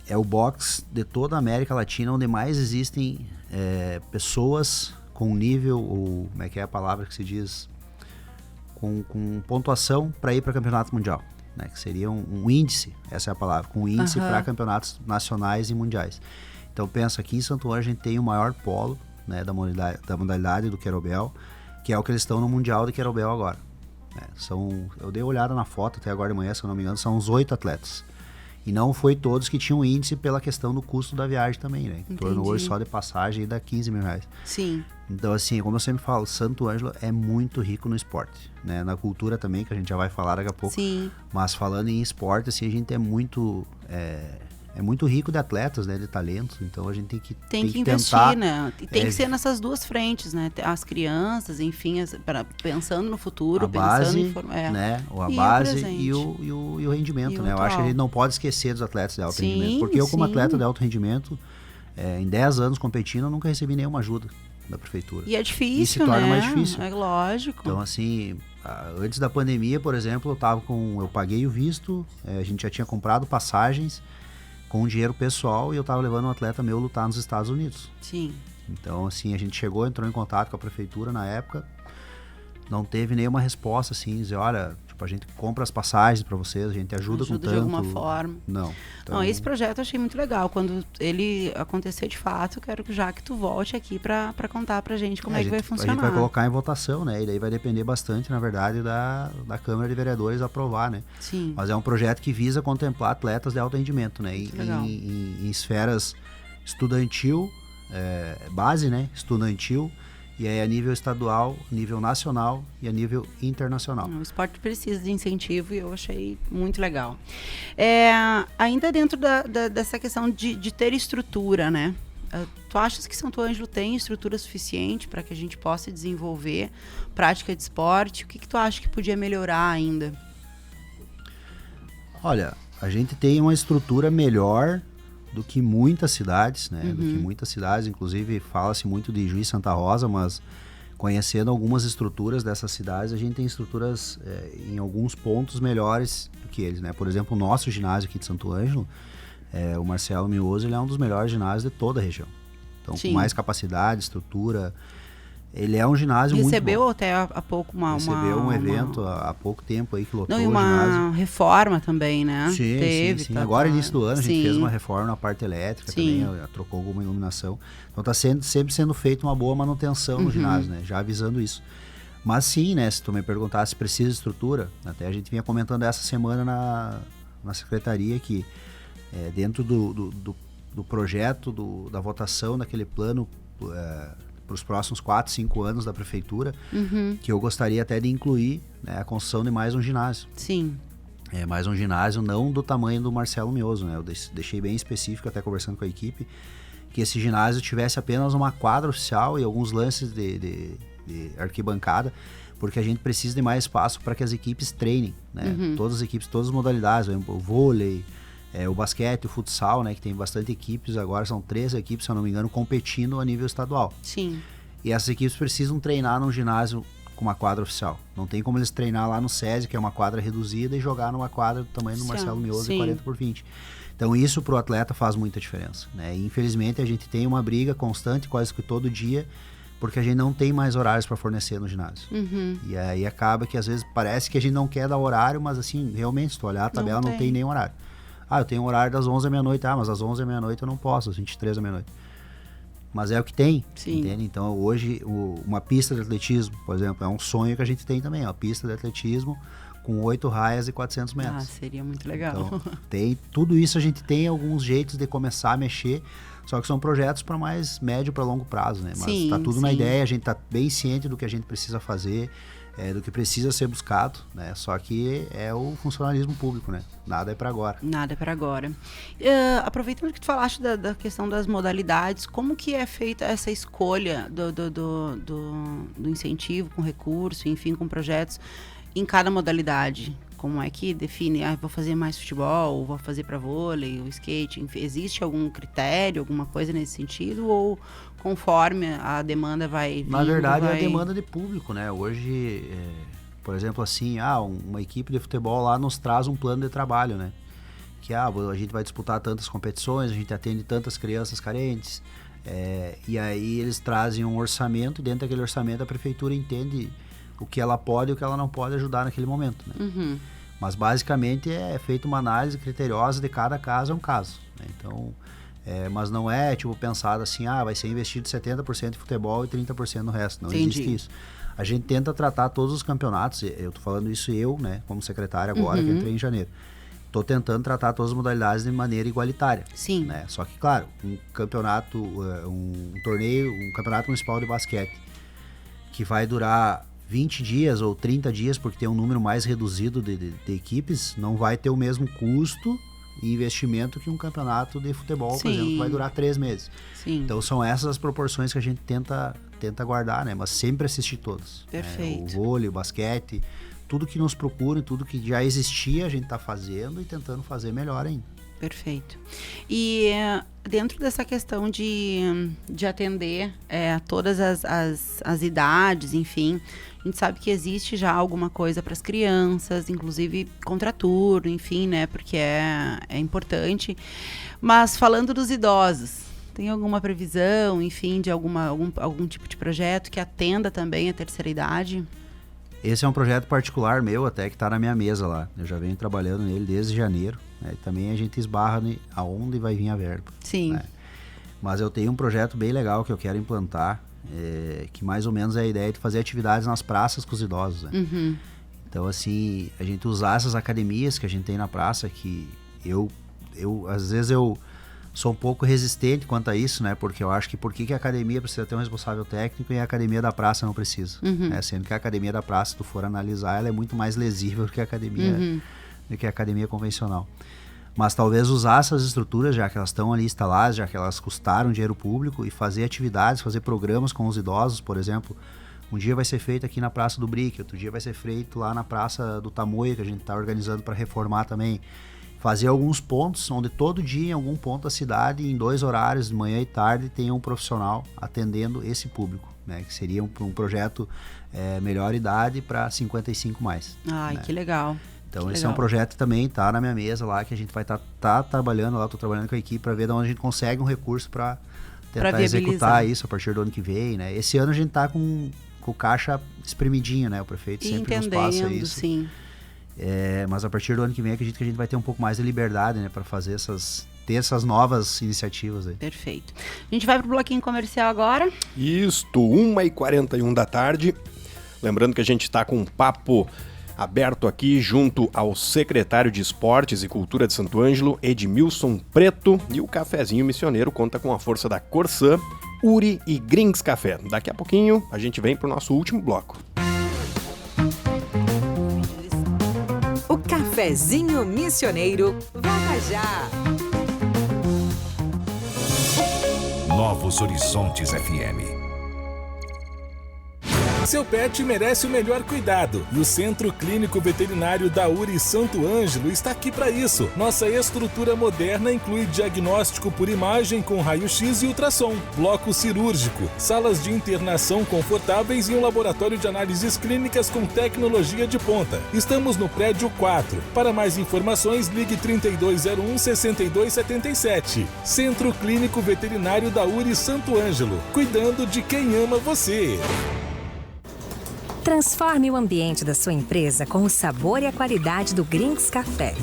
É o boxe de toda a América Latina onde mais existem pessoas com nível, ou como é que é a palavra que se diz, com pontuação para ir para campeonato mundial, né? Que seria um índice, essa é a palavra, com índice para campeonatos nacionais e mundiais. Então pensa, aqui em Santo Ângelo a gente tem o maior polo, né, da modalidade do Querobel, que é o que eles estão no Mundial de Querobel agora. Eu dei uma olhada na foto até agora de manhã, se eu não me engano, são uns 8 atletas. E não foi todos que tinham índice pela questão do custo da viagem também, né? Em torno hoje só de passagem dá 15 mil reais. Sim. Então, assim, como eu sempre falo, Santo Ângelo é muito rico no esporte, né? Na cultura também, que a gente já vai falar daqui a pouco. Sim. Mas falando em esporte, assim, a gente é muito rico de atletas, né? De talentos. Então a gente tem que investir, tentar, né? E tem que ser nessas duas frentes, né? As crianças, enfim, pensando no futuro, a base, pensando né? A base e o rendimento, né? Eu acho que a gente não pode esquecer dos atletas de alto rendimento. Porque eu, como atleta de alto rendimento, em 10 anos competindo, eu nunca recebi nenhuma ajuda da prefeitura. E é difícil, e se torna mais difícil. É lógico. Então, assim, antes da pandemia, por exemplo, eu paguei o visto, a gente já tinha comprado passagens, com dinheiro pessoal, e eu estava levando um atleta meu lutar nos Estados Unidos. Sim. Então, assim, a gente entrou em contato com a prefeitura na época, não teve nenhuma resposta, assim, dizer, olha, tipo, a gente compra as passagens para vocês, a gente ajuda com tanto. De alguma forma. Não. Então... Não, esse projeto eu achei muito legal. Quando ele acontecer de fato, eu quero que tu volte aqui para contar pra gente como é que vai funcionar. A gente vai colocar em votação, né? E daí vai depender bastante, na verdade, da Câmara de Vereadores aprovar, né? Sim. Mas é um projeto que visa contemplar atletas de alto rendimento, né? Em esferas estudantil, base, né? Estudantil, e aí a nível estadual, nível nacional e a nível internacional. O esporte precisa de incentivo e eu achei muito legal. Ainda dentro dessa questão de ter estrutura, né? Tu achas que Santo Ângelo tem estrutura suficiente para que a gente possa desenvolver prática de esporte? O que tu acha que podia melhorar ainda? Olha, a gente tem uma estrutura melhor do que muitas cidades, né? Do que muitas cidades, inclusive fala-se muito de Juiz Santa Rosa, mas conhecendo algumas estruturas dessas cidades, a gente tem estruturas em alguns pontos melhores do que eles, né? Por exemplo, o nosso ginásio aqui de Santo Ângelo, o Marcelo Mioso, ele é um dos melhores ginásios de toda a região. Então, com mais capacidade, estrutura, ele é um ginásio recebeu muito bom. Até há pouco recebeu um evento há pouco tempo aí que lotou o ginásio. Uma reforma também, né? Sim, teve. sim. Agora, início do ano, a gente fez uma reforma na parte elétrica também, trocou alguma iluminação. Então está sempre sendo feita uma boa manutenção no ginásio, né? Já avisando isso. Mas sim, né? Se tu me perguntasse se precisa de estrutura, até a gente vinha comentando essa semana na secretaria que dentro do projeto, da votação daquele plano para os próximos 4, 5 anos da prefeitura, que eu gostaria até de incluir, né, a construção de mais um ginásio. Sim. Mais um ginásio não do tamanho do Marcelo Mioso, né? Eu deixei bem específico, até conversando com a equipe, que esse ginásio tivesse apenas uma quadra oficial e alguns lances de arquibancada, porque a gente precisa de mais espaço para que as equipes treinem, né? Todas as equipes, todas as modalidades, o vôlei, o basquete, o futsal, né, que tem bastante equipes, agora são 3 equipes, se eu não me engano, competindo a nível estadual. Sim. E essas equipes precisam treinar num ginásio com uma quadra oficial. Não tem como eles treinar lá no SESI, que é uma quadra reduzida, e jogar numa quadra do tamanho do Marcelo Mioso, de 40x20. Então isso pro atleta faz muita diferença, né? E infelizmente a gente tem uma briga constante, quase que todo dia, porque a gente não tem mais horários para fornecer no ginásio. E aí acaba que às vezes parece que a gente não quer dar horário, mas assim, realmente, se tu olhar a tabela, não tem nem horário. Eu tenho um horário das 11 à meia-noite. Mas às 11 à meia-noite eu não posso, às 23 à meia-noite. Mas é o que tem, entende? Então hoje, uma pista de atletismo, por exemplo, é um sonho que a gente tem também. Uma pista de atletismo com 8 raias e 400 metros. Seria muito legal. Então, tudo isso a gente tem alguns jeitos de começar a mexer, só que são projetos para mais médio para longo prazo, né? Mas tá tudo na ideia, a gente tá bem ciente do que a gente precisa fazer, do que precisa ser buscado, né? Só que é o funcionalismo público, né? Nada é para agora. Nada é para agora. Aproveitando que tu falaste da questão das modalidades, como que é feita essa escolha do incentivo com recurso, enfim, com projetos em cada modalidade? Como é que define, vou fazer mais futebol, vou fazer para vôlei, ou skate, enfim, existe algum critério, alguma coisa nesse sentido, ou conforme a demanda vai vindo? Na verdade, é a demanda de público, né? Hoje, por exemplo, assim, uma equipe de futebol lá nos traz um plano de trabalho, né? Que a gente vai disputar tantas competições, a gente atende tantas crianças carentes, e aí eles trazem um orçamento, e dentro daquele orçamento a prefeitura entende o que ela pode e o que ela não pode ajudar naquele momento, né? Mas basicamente é feita uma análise criteriosa de cada caso, é um caso, né? Então, mas não é tipo pensado assim, vai ser investido 70% em futebol e 30% no resto, não existe isso. A gente tenta tratar todos os campeonatos, eu tô falando isso né, como secretário agora, que entrei em janeiro. Tô tentando tratar todas as modalidades de maneira igualitária. Sim. Né? Só que, claro, um campeonato, um torneio, um campeonato municipal de basquete, que vai durar 20 dias ou 30 dias, porque tem um número mais reduzido de equipes, não vai ter o mesmo custo e investimento que um campeonato de futebol, por exemplo, que vai durar 3 meses. Sim. Então são essas as proporções que a gente tenta guardar, né? Mas sempre assistir todos. Perfeito. O vôlei, o basquete, tudo que nos procura, tudo que já existia, a gente está fazendo e tentando fazer melhor ainda. Perfeito. E dentro dessa questão de atender todas as idades, enfim, a A gente sabe que existe já alguma coisa para as crianças, inclusive contraturno, enfim, né? Porque é importante. Mas falando dos idosos, tem alguma previsão, enfim, de algum tipo de projeto que atenda também a terceira idade? Esse é um projeto particular meu, até que está na minha mesa lá. Eu já venho trabalhando nele desde janeiro. Né? Também a gente esbarra aonde vai vir a verba. Sim. Né? Mas eu tenho um projeto bem legal que eu quero implantar, que mais ou menos é a ideia de fazer atividades nas praças com os idosos. Né? Uhum. Então, assim, a gente usar essas academias que a gente tem na praça, que eu às vezes eu sou um pouco resistente quanto a isso, né? Porque eu acho que por que a academia precisa ter um responsável técnico e a academia da praça não precisa? Uhum. Né? Sendo que a academia da praça, se tu for analisar, ela é muito mais lesível do que a academia convencional. Mas talvez usar essas estruturas, já que elas estão ali instaladas, já que elas custaram dinheiro público, e fazer atividades, fazer programas com os idosos, por exemplo. Um dia vai ser feito aqui na Praça do Brick, outro dia vai ser feito lá na Praça do Tamoio, que a gente está organizando para reformar também. Fazer alguns pontos, onde todo dia, em algum ponto da cidade, em 2 horários, de manhã e tarde, tenha um profissional atendendo esse público, né? Que seria um projeto melhor idade para 55 mais. Ai, né? que legal. Então esse é um projeto que também está na minha mesa lá, que a gente vai estar trabalhando lá, estou trabalhando com a equipe para ver de onde a gente consegue um recurso para tentar executar isso a partir do ano que vem, né? Esse ano a gente está com o caixa espremidinho, né? O prefeito sempre nos passa isso. Sim. Mas a partir do ano que vem acredito que a gente vai ter um pouco mais de liberdade, né, para fazer ter essas novas iniciativas aí. Perfeito. A gente vai pro bloquinho comercial agora. Isto, 1h41 da tarde. Lembrando que a gente está com um papo aberto aqui junto ao secretário de Esportes e Cultura de Santo Ângelo, Edmilson Preto, e o Cafezinho Missioneiro conta com a força da Corsã, Uri e Grinks Café. Daqui a pouquinho a gente vem pro nosso último bloco. O Cafezinho Missioneiro volta já! Novos Horizontes FM. Seu pet merece o melhor cuidado e o Centro Clínico Veterinário da URI Santo Ângelo está aqui para isso. Nossa estrutura moderna inclui diagnóstico por imagem com raio-x e ultrassom, bloco cirúrgico, salas de internação confortáveis e um laboratório de análises clínicas com tecnologia de ponta. Estamos no prédio 4. Para mais informações, ligue 3201-6277. Centro Clínico Veterinário da URI Santo Ângelo, cuidando de quem ama você. Transforme o ambiente da sua empresa com o sabor e a qualidade do Grinks Café.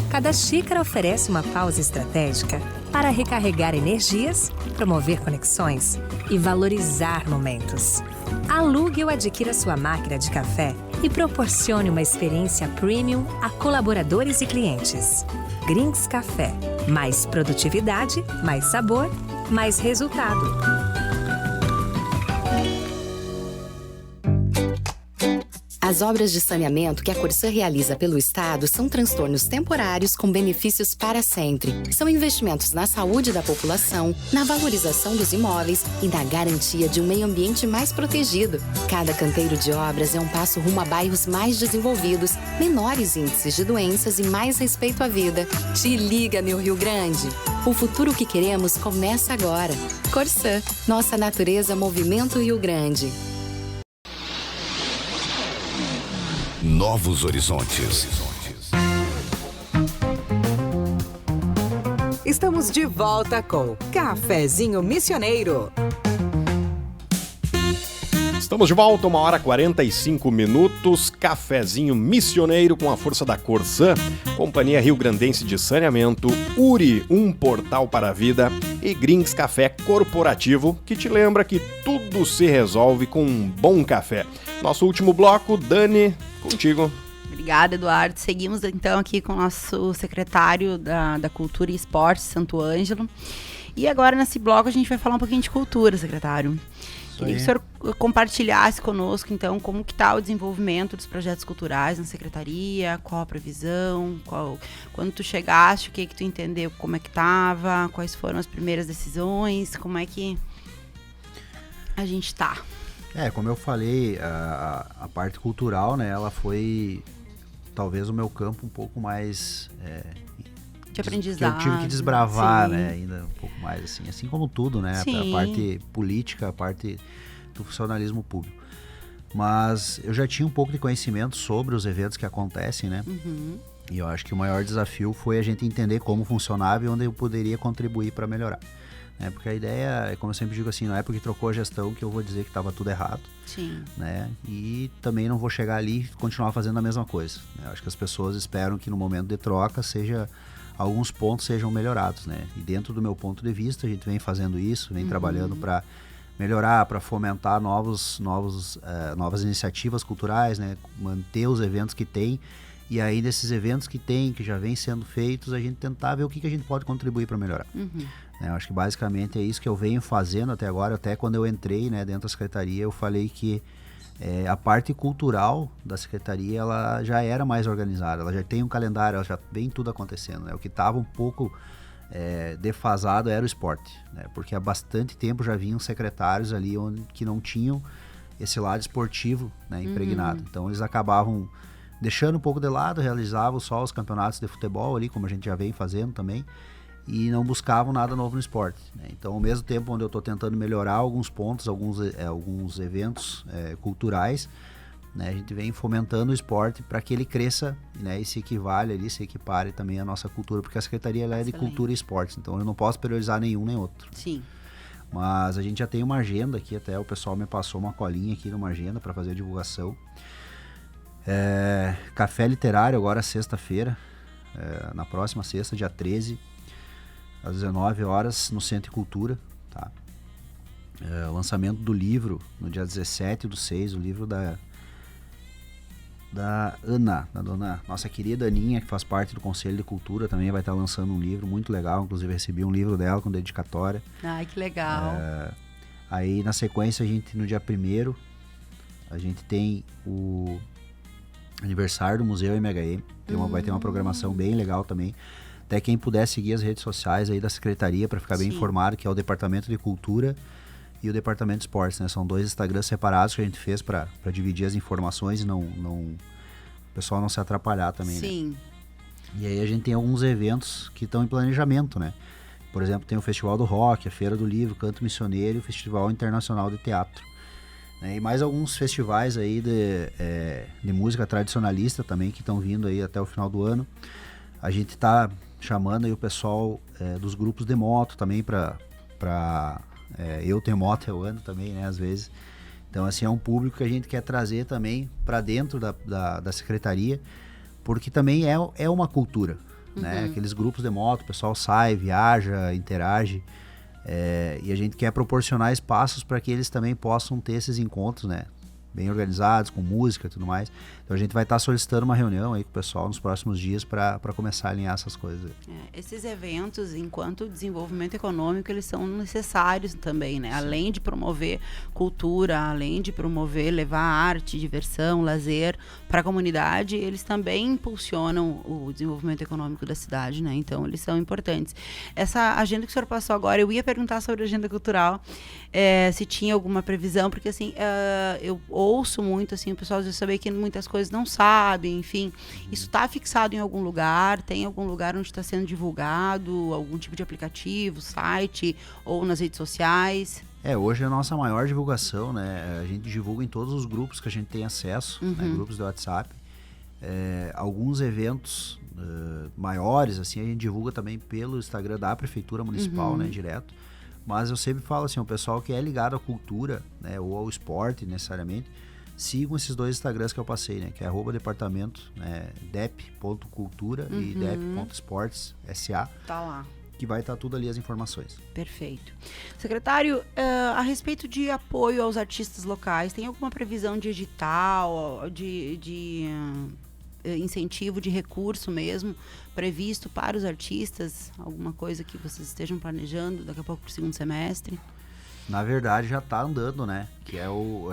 Cada xícara oferece uma pausa estratégica para recarregar energias, promover conexões e valorizar momentos. Alugue ou adquira sua máquina de café e proporcione uma experiência premium a colaboradores e clientes. Grinks Café. Mais produtividade, mais sabor, mais resultado. As obras de saneamento que a Corsã realiza pelo Estado são transtornos temporários com benefícios para sempre. São investimentos na saúde da população, na valorização dos imóveis e na garantia de um meio ambiente mais protegido. Cada canteiro de obras é um passo rumo a bairros mais desenvolvidos, menores índices de doenças e mais respeito à vida. Te liga, meu Rio Grande! O futuro que queremos começa agora. Corsã, nossa natureza, movimento Rio Grande. Novos Horizontes. Estamos de volta com Cafezinho Missioneiro. Estamos de volta, 1h45, Cafezinho Missioneiro com a força da Corsã, Companhia Rio Grandense de Saneamento, Uri, um portal para a vida, e Grinks Café Corporativo, que te lembra que tudo se resolve com um bom café. Nosso último bloco, Dani, contigo. Obrigada, Eduardo. Seguimos então aqui com o nosso secretário da Cultura e Esportes, Santo Ângelo. E agora nesse bloco a gente vai falar um pouquinho de cultura, secretário. Queria que o senhor compartilhasse conosco, então, como que está o desenvolvimento dos projetos culturais na secretaria, qual a previsão, quando tu chegaste, o que tu entendeu, como é que estava, quais foram as primeiras decisões, como é que a gente está. Como eu falei, a parte cultural, né, ela foi talvez o meu campo um pouco mais... de aprendizado. Que eu tive que desbravar, sim. né, ainda um pouco mais, assim como tudo, né, Sim. a parte política, a parte do funcionalismo público. Mas eu já tinha um pouco de conhecimento sobre os eventos que acontecem, né? E eu acho que o maior desafio foi a gente entender como funcionava e onde eu poderia contribuir para melhorar. Porque a ideia, como eu sempre digo assim, não é porque trocou a gestão que eu vou dizer que estava tudo errado. Sim. Né? E também não vou chegar ali e continuar fazendo a mesma coisa. Né? Eu acho que as pessoas esperam que no momento de troca alguns pontos sejam melhorados. Né? E dentro do meu ponto de vista, a gente vem fazendo isso, vem trabalhando para melhorar, para fomentar novas iniciativas culturais, né? Manter os eventos que tem. E aí, desses eventos que tem, que já vem sendo feitos, a gente tentar ver o que a gente pode contribuir para melhorar. Eu acho que basicamente é isso que eu venho fazendo até agora. Até quando eu entrei, né, dentro da secretaria, eu falei que a parte cultural da secretaria ela já era mais organizada, ela já tem um calendário, ela já vem tudo acontecendo. Né? O que estava um pouco defasado era o esporte, né? Porque há bastante tempo já vinham secretários ali que não tinham esse lado esportivo, né, impregnado. Então eles acabavam deixando um pouco de lado, realizavam só os campeonatos de futebol ali, como a gente já vem fazendo também, e não buscavam nada novo no esporte. Né? Então, ao mesmo tempo onde eu estou tentando melhorar alguns pontos, alguns eventos culturais, né, a gente vem fomentando o esporte para que ele cresça, né, e se equipare também à nossa cultura, porque a Secretaria ela é de Cultura e Esportes, então eu não posso priorizar nenhum nem outro. Sim. Mas a gente já tem uma agenda aqui, até o pessoal me passou uma colinha aqui numa agenda para fazer a divulgação. Café literário agora sexta-feira, na próxima sexta, dia 13, às 19 horas, no Centro de Cultura, tá? Lançamento do livro no dia 17/6, o livro da Ana, da dona nossa querida Aninha, que faz parte do Conselho de Cultura, também vai estar lançando um livro muito legal, inclusive recebi um livro dela com dedicatória. Ai, que legal. Aí na sequência, no dia 1º, a gente tem o aniversário do Museu MHM, vai ter uma programação bem legal também. Até quem puder seguir as redes sociais aí da Secretaria para ficar bem informado, que é o Departamento de Cultura e o Departamento de Esportes, né? São 2 Instagrams separados que a gente fez para dividir as informações e o pessoal não se atrapalhar também. Sim. Né? E aí a gente tem alguns eventos que estão em planejamento, né? Por exemplo, tem o Festival do Rock, a Feira do Livro, Canto Missioneiro e o Festival Internacional de Teatro. E mais alguns festivais aí de música tradicionalista também que estão vindo aí até o final do ano. A gente está chamando aí o pessoal dos grupos de moto também para eu tenho moto, eu ando também, né, às vezes. Então, assim, é um público que a gente quer trazer também para dentro da secretaria, porque também é uma cultura, né? Aqueles grupos de moto, o pessoal sai, viaja, interage. E a gente quer proporcionar espaços para que eles também possam ter esses encontros, né, bem organizados, com música e tudo mais. Então a gente vai estar solicitando uma reunião aí com o pessoal nos próximos dias para começar a alinhar essas coisas. Esses eventos, enquanto desenvolvimento econômico, eles são necessários também, né? Sim. Além de promover cultura, além de promover, levar arte, diversão, lazer para a comunidade, eles também impulsionam o desenvolvimento econômico da cidade, né? Então eles são importantes. Essa agenda que o senhor passou agora, eu ia perguntar sobre a agenda cultural, se tinha alguma previsão, porque assim, eu ouço muito, assim, o pessoal às vezes saber que muitas coisas não sabem, enfim. Isso está fixado em algum lugar? Tem algum lugar onde está sendo divulgado? Algum tipo de aplicativo, site ou nas redes sociais? Hoje é a nossa maior divulgação, né? A gente divulga em todos os grupos que a gente tem acesso, né? Grupos do WhatsApp. Alguns eventos maiores, assim, a gente divulga também pelo Instagram da Prefeitura Municipal, né? Direto. Mas eu sempre falo assim, o pessoal que é ligado à cultura, né, ou ao esporte necessariamente, sigam esses 2 Instagrams que eu passei, né, que é @departamento, né, dep.cultura e dep.esportes SA. Tá lá. Que vai estar tudo ali as informações. Perfeito. Secretário, a respeito de apoio aos artistas locais, tem alguma previsão de edital, de incentivo de recurso mesmo previsto para os artistas? Alguma coisa que vocês estejam planejando daqui a pouco para o segundo semestre? Na verdade já está andando, né? Que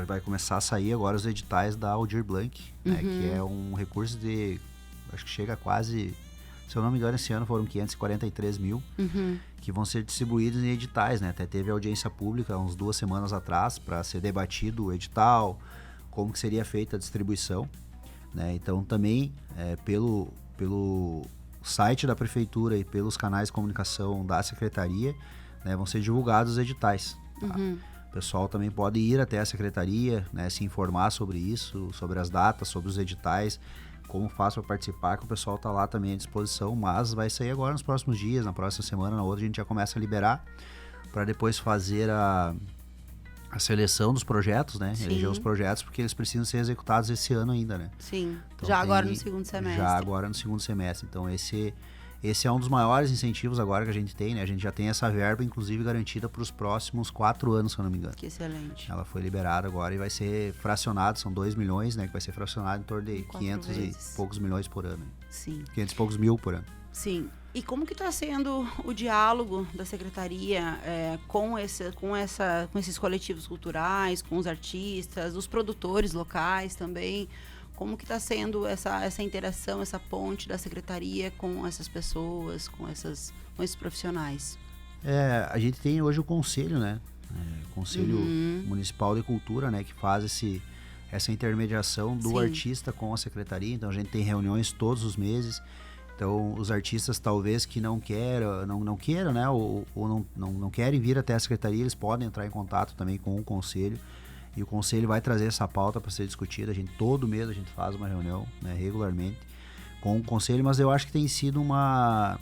vai começar a sair agora os editais da Aldir Blanc, né? Que é um recurso de, acho que chega a quase, se eu não me engano, esse ano foram 543 mil, que vão ser distribuídos em editais, né? Até teve audiência pública uns 2 semanas atrás para ser debatido o edital, como que seria feita a distribuição. Né? Então também pelo site da prefeitura e pelos canais de comunicação da secretaria, né, vão ser divulgados os editais, tá? O pessoal também pode ir até a secretaria, né, se informar sobre isso, sobre as datas, sobre os editais, como faz para participar, que o pessoal está lá também à disposição, mas vai sair agora nos próximos dias, na próxima semana, na outra a gente já começa a liberar, para depois fazer a seleção dos projetos, né, eleger os projetos, porque eles precisam ser executados esse ano ainda, né. Sim, então, já agora no segundo semestre. Já agora no segundo semestre, então esse é um dos maiores incentivos agora que a gente tem, né? A gente já tem essa verba, inclusive, garantida para os próximos 4 anos, se eu não me engano. Que excelente. Ela foi liberada agora e vai ser fracionado, são 2 milhões, né? Que vai ser fracionado em torno de 500 e poucos milhões por ano. Sim. 500 e poucos mil por ano. Sim. E como que está sendo o diálogo da secretaria com esses coletivos culturais, com os artistas, os produtores locais também? Como que está sendo essa interação, essa ponte da secretaria com essas pessoas, com esses profissionais? A gente tem hoje o conselho, né? Conselho Municipal de Cultura, né? Que faz essa intermediação do artista com a secretaria. Então a gente tem reuniões todos os meses. Então os artistas talvez que não queiram, né? Ou não querem vir até a secretaria, eles podem entrar em contato também com o conselho. E o conselho vai trazer essa pauta para ser discutida. Todo mês a gente faz uma reunião, né, regularmente com o conselho, mas eu acho que tem sido uma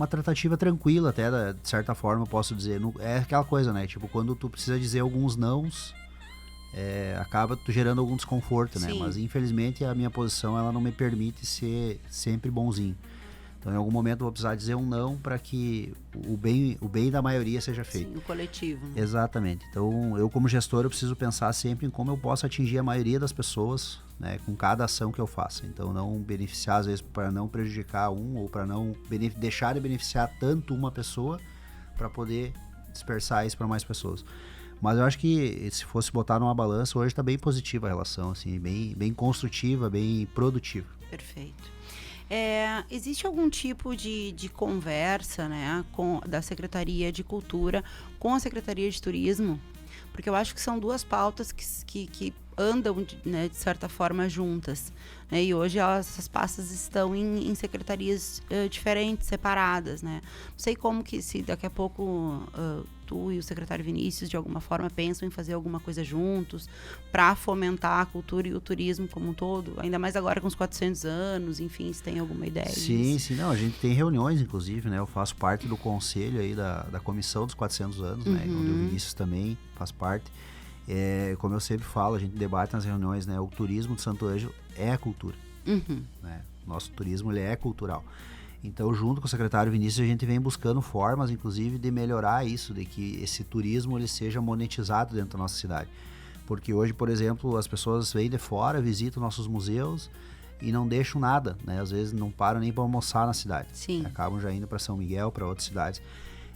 tratativa tranquila até, de certa forma, eu posso dizer. É aquela coisa, né? Tipo, quando tu precisa dizer alguns nãos, acaba tu gerando algum desconforto, né? Mas infelizmente a minha posição ela não me permite ser sempre bonzinho. Então, em algum momento eu vou precisar dizer um não para que o bem da maioria seja feito. Sim, o coletivo. Né? Exatamente. Então, eu como gestor, eu preciso pensar sempre em como eu posso atingir a maioria das pessoas, né, com cada ação que eu faça. Então, não beneficiar, às vezes, para não prejudicar ou para não deixar de beneficiar tanto uma pessoa para poder dispersar isso para mais pessoas. Mas eu acho que se fosse botar numa balança, hoje está bem positiva a relação, assim, bem construtiva, bem produtiva. Perfeito. Existe algum tipo de conversa, né, da Secretaria de Cultura com a Secretaria de Turismo? Porque eu acho que são duas pautas que andam, né, de certa forma juntas, né, e hoje essas pastas estão em secretarias diferentes, separadas, né? Não sei como que se daqui a pouco tu e o secretário Vinícius de alguma forma pensam em fazer alguma coisa juntos para fomentar a cultura e o turismo como um todo, ainda mais agora com os 400 anos, enfim, se tem alguma ideia Sim, disso. sim, não, a gente tem reuniões, inclusive, né, eu faço parte do conselho aí da comissão dos 400 anos, né, onde o Vinícius também faz parte. Como eu sempre falo, a gente debate nas reuniões, né, o turismo de Santo Ângelo é a cultura, né, nosso turismo ele é cultural. Então, junto com o secretário Vinícius, a gente vem buscando formas, inclusive, de melhorar isso, de que esse turismo ele seja monetizado dentro da nossa cidade. Porque hoje, por exemplo, as pessoas vêm de fora, visitam nossos museus e não deixam nada, né? Às vezes não param nem para almoçar na cidade. Sim. Acabam já indo para São Miguel, para outras cidades.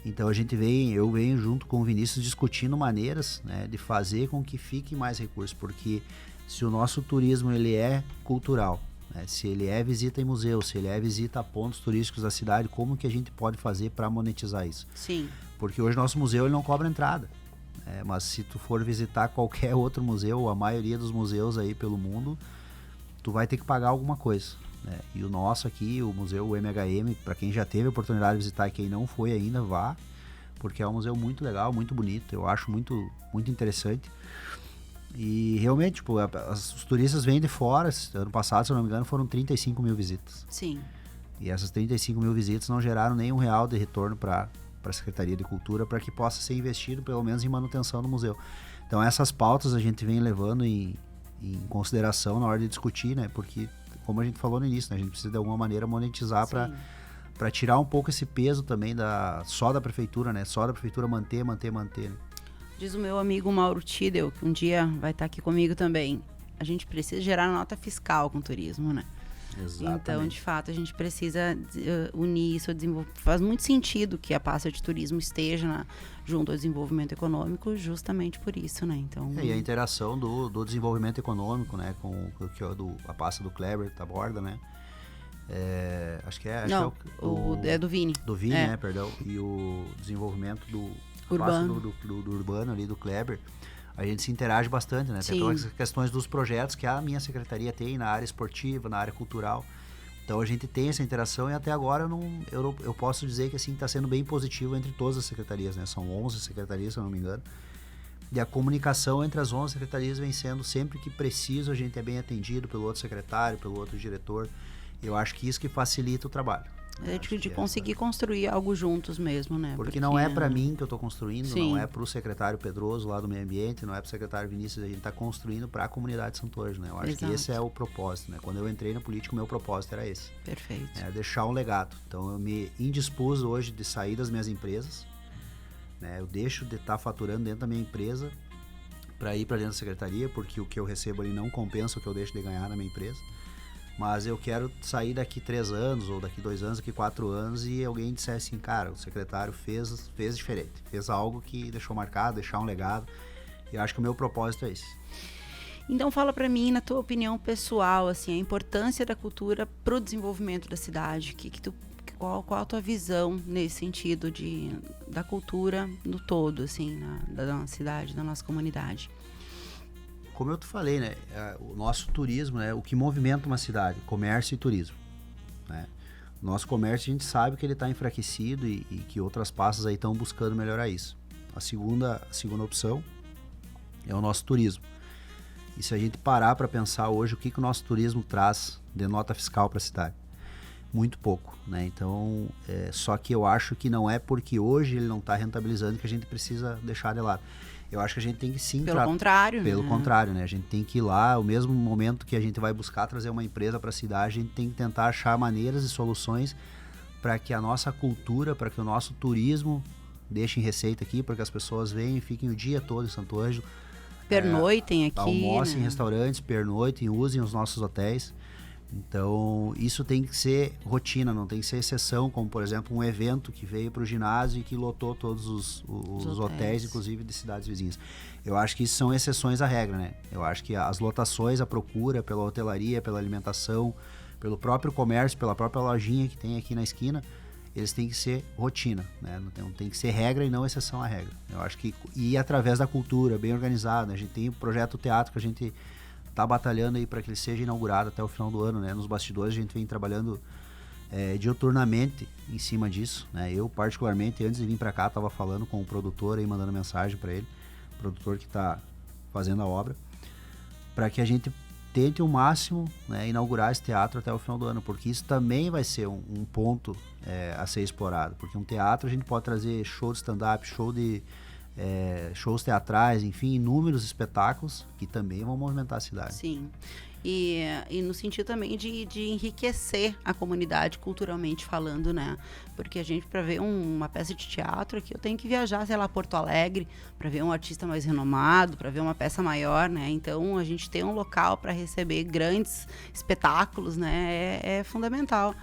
Então, eu venho junto com o Vinícius discutindo maneiras, né, de fazer com que fique mais recursos. Porque se o nosso turismo ele é cultural, se ele é visita em museus, se ele é visita a pontos turísticos da cidade, como que a gente pode fazer para monetizar isso? Sim. Porque hoje nosso museu ele não cobra entrada, mas se tu for visitar qualquer outro museu, ou a maioria dos museus aí pelo mundo, tu vai ter que pagar alguma coisa, né? E o nosso aqui, o museu MHM, para quem já teve a oportunidade de visitar e quem não foi ainda, vá, porque é um museu muito legal, muito bonito, eu acho muito, muito interessante. E realmente, tipo, os turistas vêm de fora. Ano passado, se eu não me engano, foram 35 mil visitas. Sim. E essas 35 mil visitas não geraram nem R$1 de retorno para a Secretaria de Cultura, para que possa ser investido pelo menos em manutenção do museu. Então essas pautas a gente vem levando em consideração na hora de discutir, né? Porque, como a gente falou no início, né, a gente precisa de alguma maneira monetizar para tirar um pouco esse peso também só da prefeitura, né? Só da prefeitura manter. Né? Diz o meu amigo Mauro Tidel, que um dia vai estar aqui comigo também, a gente precisa gerar nota fiscal com o turismo, né? Exatamente. Então, de fato, a gente precisa unir isso, faz muito sentido que a pasta de turismo esteja junto ao desenvolvimento econômico, justamente por isso, né? Então, e a interação do desenvolvimento econômico, né, com a pasta do Kleber Taborda, né? Acho que é do Vini. Do Vini, né, perdão. E o desenvolvimento do urbano ali, do Kleber, a gente se interage bastante, né? Tem todas as questões dos projetos que a minha secretaria tem na área esportiva, na área cultural. Então a gente tem essa interação e até agora eu posso dizer que assim está sendo bem positivo entre todas as secretarias, né? São 11 secretarias, se eu não me engano. E a comunicação entre as 11 secretarias vem sendo sempre que preciso, a gente é bem atendido pelo outro secretário, pelo outro diretor. Eu acho que isso que facilita o trabalho. De conseguir construir algo juntos mesmo, né? Porque não é para mim que eu estou construindo, Sim. não é para o secretário Pedroso lá do meio ambiente, não é para o secretário Vinícius, a gente está construindo para a comunidade de Santo Ângelo, né? Eu acho que esse é o propósito, né? Quando eu entrei na política, o meu propósito era esse. Perfeito. É deixar um legado. Então eu me indispus hoje de sair das minhas empresas, né? Eu deixo de estar faturando dentro da minha empresa para ir para dentro da secretaria, porque o que eu recebo ali não compensa o que eu deixo de ganhar na minha empresa. Mas eu quero sair daqui 3 anos, ou daqui 2 anos, daqui 4 anos, e alguém dissesse assim, cara, o secretário fez diferente, fez algo que deixou marcado, deixar um legado. E eu acho que o meu propósito é esse. Então fala pra mim, na tua opinião pessoal, assim, a importância da cultura pro desenvolvimento da cidade. Qual a tua visão nesse sentido da cultura no todo, assim, da nossa cidade, da nossa comunidade? Como eu te falei, né, o nosso turismo, né, o que movimenta uma cidade, comércio e turismo, né? O nosso comércio a gente sabe que ele está enfraquecido e que outras praças aí estão buscando melhorar isso. A segunda opção é o nosso turismo. E se a gente parar para pensar hoje o que o nosso turismo traz de nota fiscal para a cidade? Muito pouco, né? Então, só que eu acho que não é porque hoje ele não está rentabilizando que a gente precisa deixar de lado. Eu acho que a gente tem que sim... Pelo contrário, né? A gente tem que ir lá, o mesmo momento que a gente vai buscar trazer uma empresa para a cidade, a gente tem que tentar achar maneiras e soluções para que a nossa cultura, para que o nosso turismo deixe em receita aqui, para que as pessoas venham e fiquem o dia todo em Santo Ângelo. Pernoitem aqui, almocem né? em restaurantes, pernoitem, usem os nossos hotéis. Então, isso tem que ser rotina, não tem que ser exceção, como, por exemplo, um evento que veio para o ginásio e que lotou todos os hotéis, inclusive de cidades vizinhas. Eu acho que isso são exceções à regra, né? Eu acho que as lotações, a procura pela hotelaria, pela alimentação, pelo próprio comércio, pela própria lojinha que tem aqui na esquina, eles têm que ser rotina, né? Não tem que ser regra e não exceção à regra. Eu acho que, e através da cultura, bem organizada, a gente tem o projeto teatro que a gente tá batalhando aí para que ele seja inaugurado até o final do ano, né? Nos bastidores a gente vem trabalhando diuturnamente em cima disso, né? Eu particularmente, antes de vir para cá, tava falando com o produtor aí, mandando mensagem para ele, o produtor que tá fazendo a obra, para que a gente tente o máximo, né, inaugurar esse teatro até o final do ano, porque isso também vai ser um ponto a ser explorado, porque um teatro a gente pode trazer show de stand-up, shows teatrais, enfim, inúmeros espetáculos que também vão movimentar a cidade. Sim, e no sentido também de enriquecer a comunidade culturalmente falando, né? Porque a gente, para ver uma peça de teatro aqui, eu tenho que viajar, sei lá, Porto Alegre, para ver um artista mais renomado, para ver uma peça maior, né? Então, a gente ter um local para receber grandes espetáculos, né? É fundamental.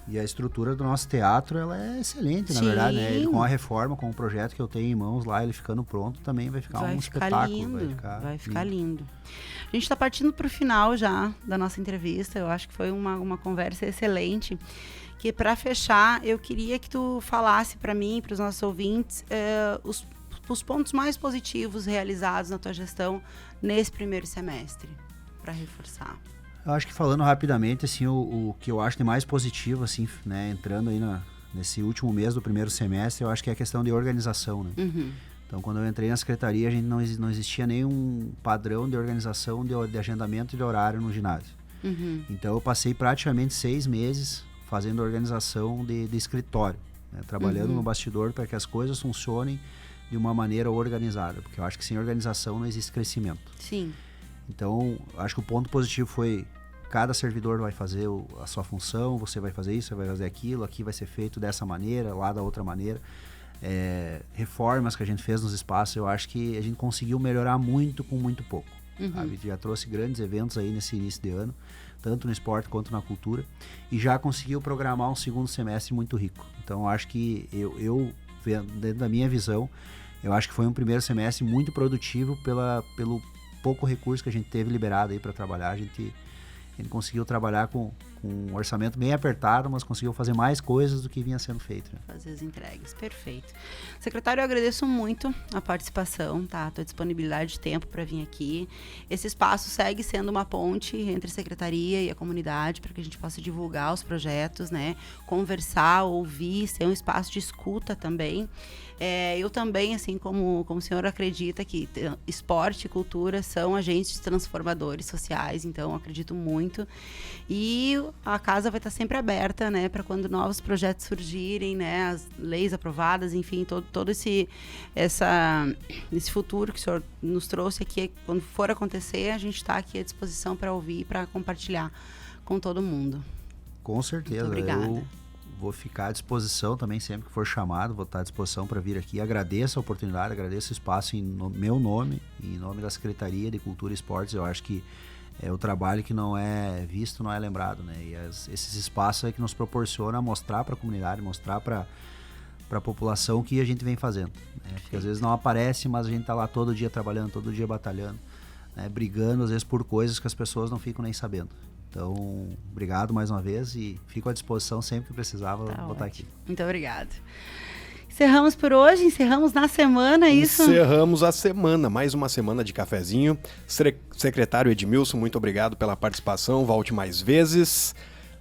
E a estrutura do nosso teatro, ela é excelente, na verdade, né? Ele, com a reforma, com o projeto que eu tenho em mãos lá, ele ficando pronto, também vai ficar um espetáculo. Lindo, vai ficar lindo. A gente está partindo para o final já da nossa entrevista. Eu acho que foi uma conversa excelente. Que para fechar, eu queria que tu falasse para mim e para os nossos ouvintes os pontos mais positivos realizados na tua gestão nesse primeiro semestre, para reforçar. Eu acho que falando rapidamente, assim, o que eu acho de mais positivo, assim, né, entrando aí nesse último mês do primeiro semestre, eu acho que é a questão de organização, né? Uhum. Então, quando eu entrei na secretaria, a gente não existia nenhum padrão de organização, de agendamento e de horário no ginásio. Uhum. Então, eu passei praticamente 6 meses fazendo organização de escritório, né, trabalhando no bastidor para que as coisas funcionem de uma maneira organizada, porque eu acho que sem organização não existe crescimento. Sim. Então, acho que o ponto positivo foi cada servidor vai fazer a sua função, você vai fazer isso, você vai fazer aquilo, aqui vai ser feito dessa maneira, lá da outra maneira. Reformas que a gente fez nos espaços, eu acho que a gente conseguiu melhorar muito com muito pouco. A gente já trouxe grandes eventos aí nesse início de ano, tanto no esporte quanto na cultura, e já conseguiu programar um segundo semestre muito rico. Então, eu acho que dentro da minha visão, eu acho que foi um primeiro semestre muito produtivo pelo pouco recurso que a gente teve liberado aí para trabalhar. A gente conseguiu trabalhar com um orçamento bem apertado, mas conseguiu fazer mais coisas do que vinha sendo feito. Né? Fazer as entregas, perfeito. Secretário, eu agradeço muito a participação, tá? A tua disponibilidade de tempo para vir aqui. Esse espaço segue sendo uma ponte entre a secretaria e a comunidade para que a gente possa divulgar os projetos, né? Conversar, ouvir, ser um espaço de escuta também. Eu também, assim como o senhor acredita que esporte e cultura são agentes transformadores sociais, então acredito muito. E a casa vai estar sempre aberta, né, para quando novos projetos surgirem, né, as leis aprovadas, enfim, todo esse futuro que o senhor nos trouxe aqui, quando for acontecer, a gente está aqui à disposição para ouvir e para compartilhar com todo mundo. Com certeza. Muito obrigada. Eu vou ficar à disposição também, sempre que for chamado, vou estar à disposição para vir aqui. Agradeço a oportunidade, agradeço o espaço em meu nome, em nome da Secretaria de Cultura e Esportes. Eu acho que é o trabalho que não é visto, não é lembrado, né? E esses espaços é que nos proporciona mostrar para a comunidade, mostrar para a população o que a gente vem fazendo. Né? Porque às vezes não aparece, mas a gente está lá todo dia trabalhando, todo dia batalhando, né? Brigando às vezes por coisas que as pessoas não ficam nem sabendo. Então, obrigado mais uma vez e fico à disposição sempre que precisava, vou estar aqui. Muito obrigado. Encerramos por hoje, encerramos na semana, é isso? Encerramos a semana, mais uma semana de cafezinho. Secretário Edmilson, muito obrigado pela participação, volte mais vezes.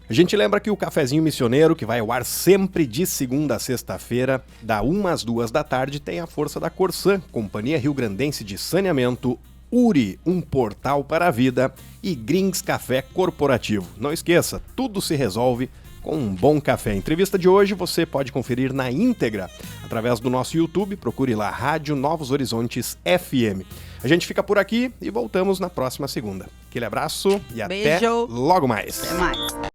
A gente lembra que o Cafezinho Missioneiro, que vai ao ar sempre de segunda a sexta-feira, da 1 às 2 da tarde, tem a força da Corsã, Companhia Rio Grandense de Saneamento, Uri, um portal para a vida, e Grings Café Corporativo. Não esqueça, tudo se resolve com um bom café. A entrevista de hoje você pode conferir na íntegra através do nosso YouTube, procure lá Rádio Novos Horizontes FM. A gente fica por aqui e voltamos na próxima segunda. Aquele abraço e Beijo. até logo mais. Até mais.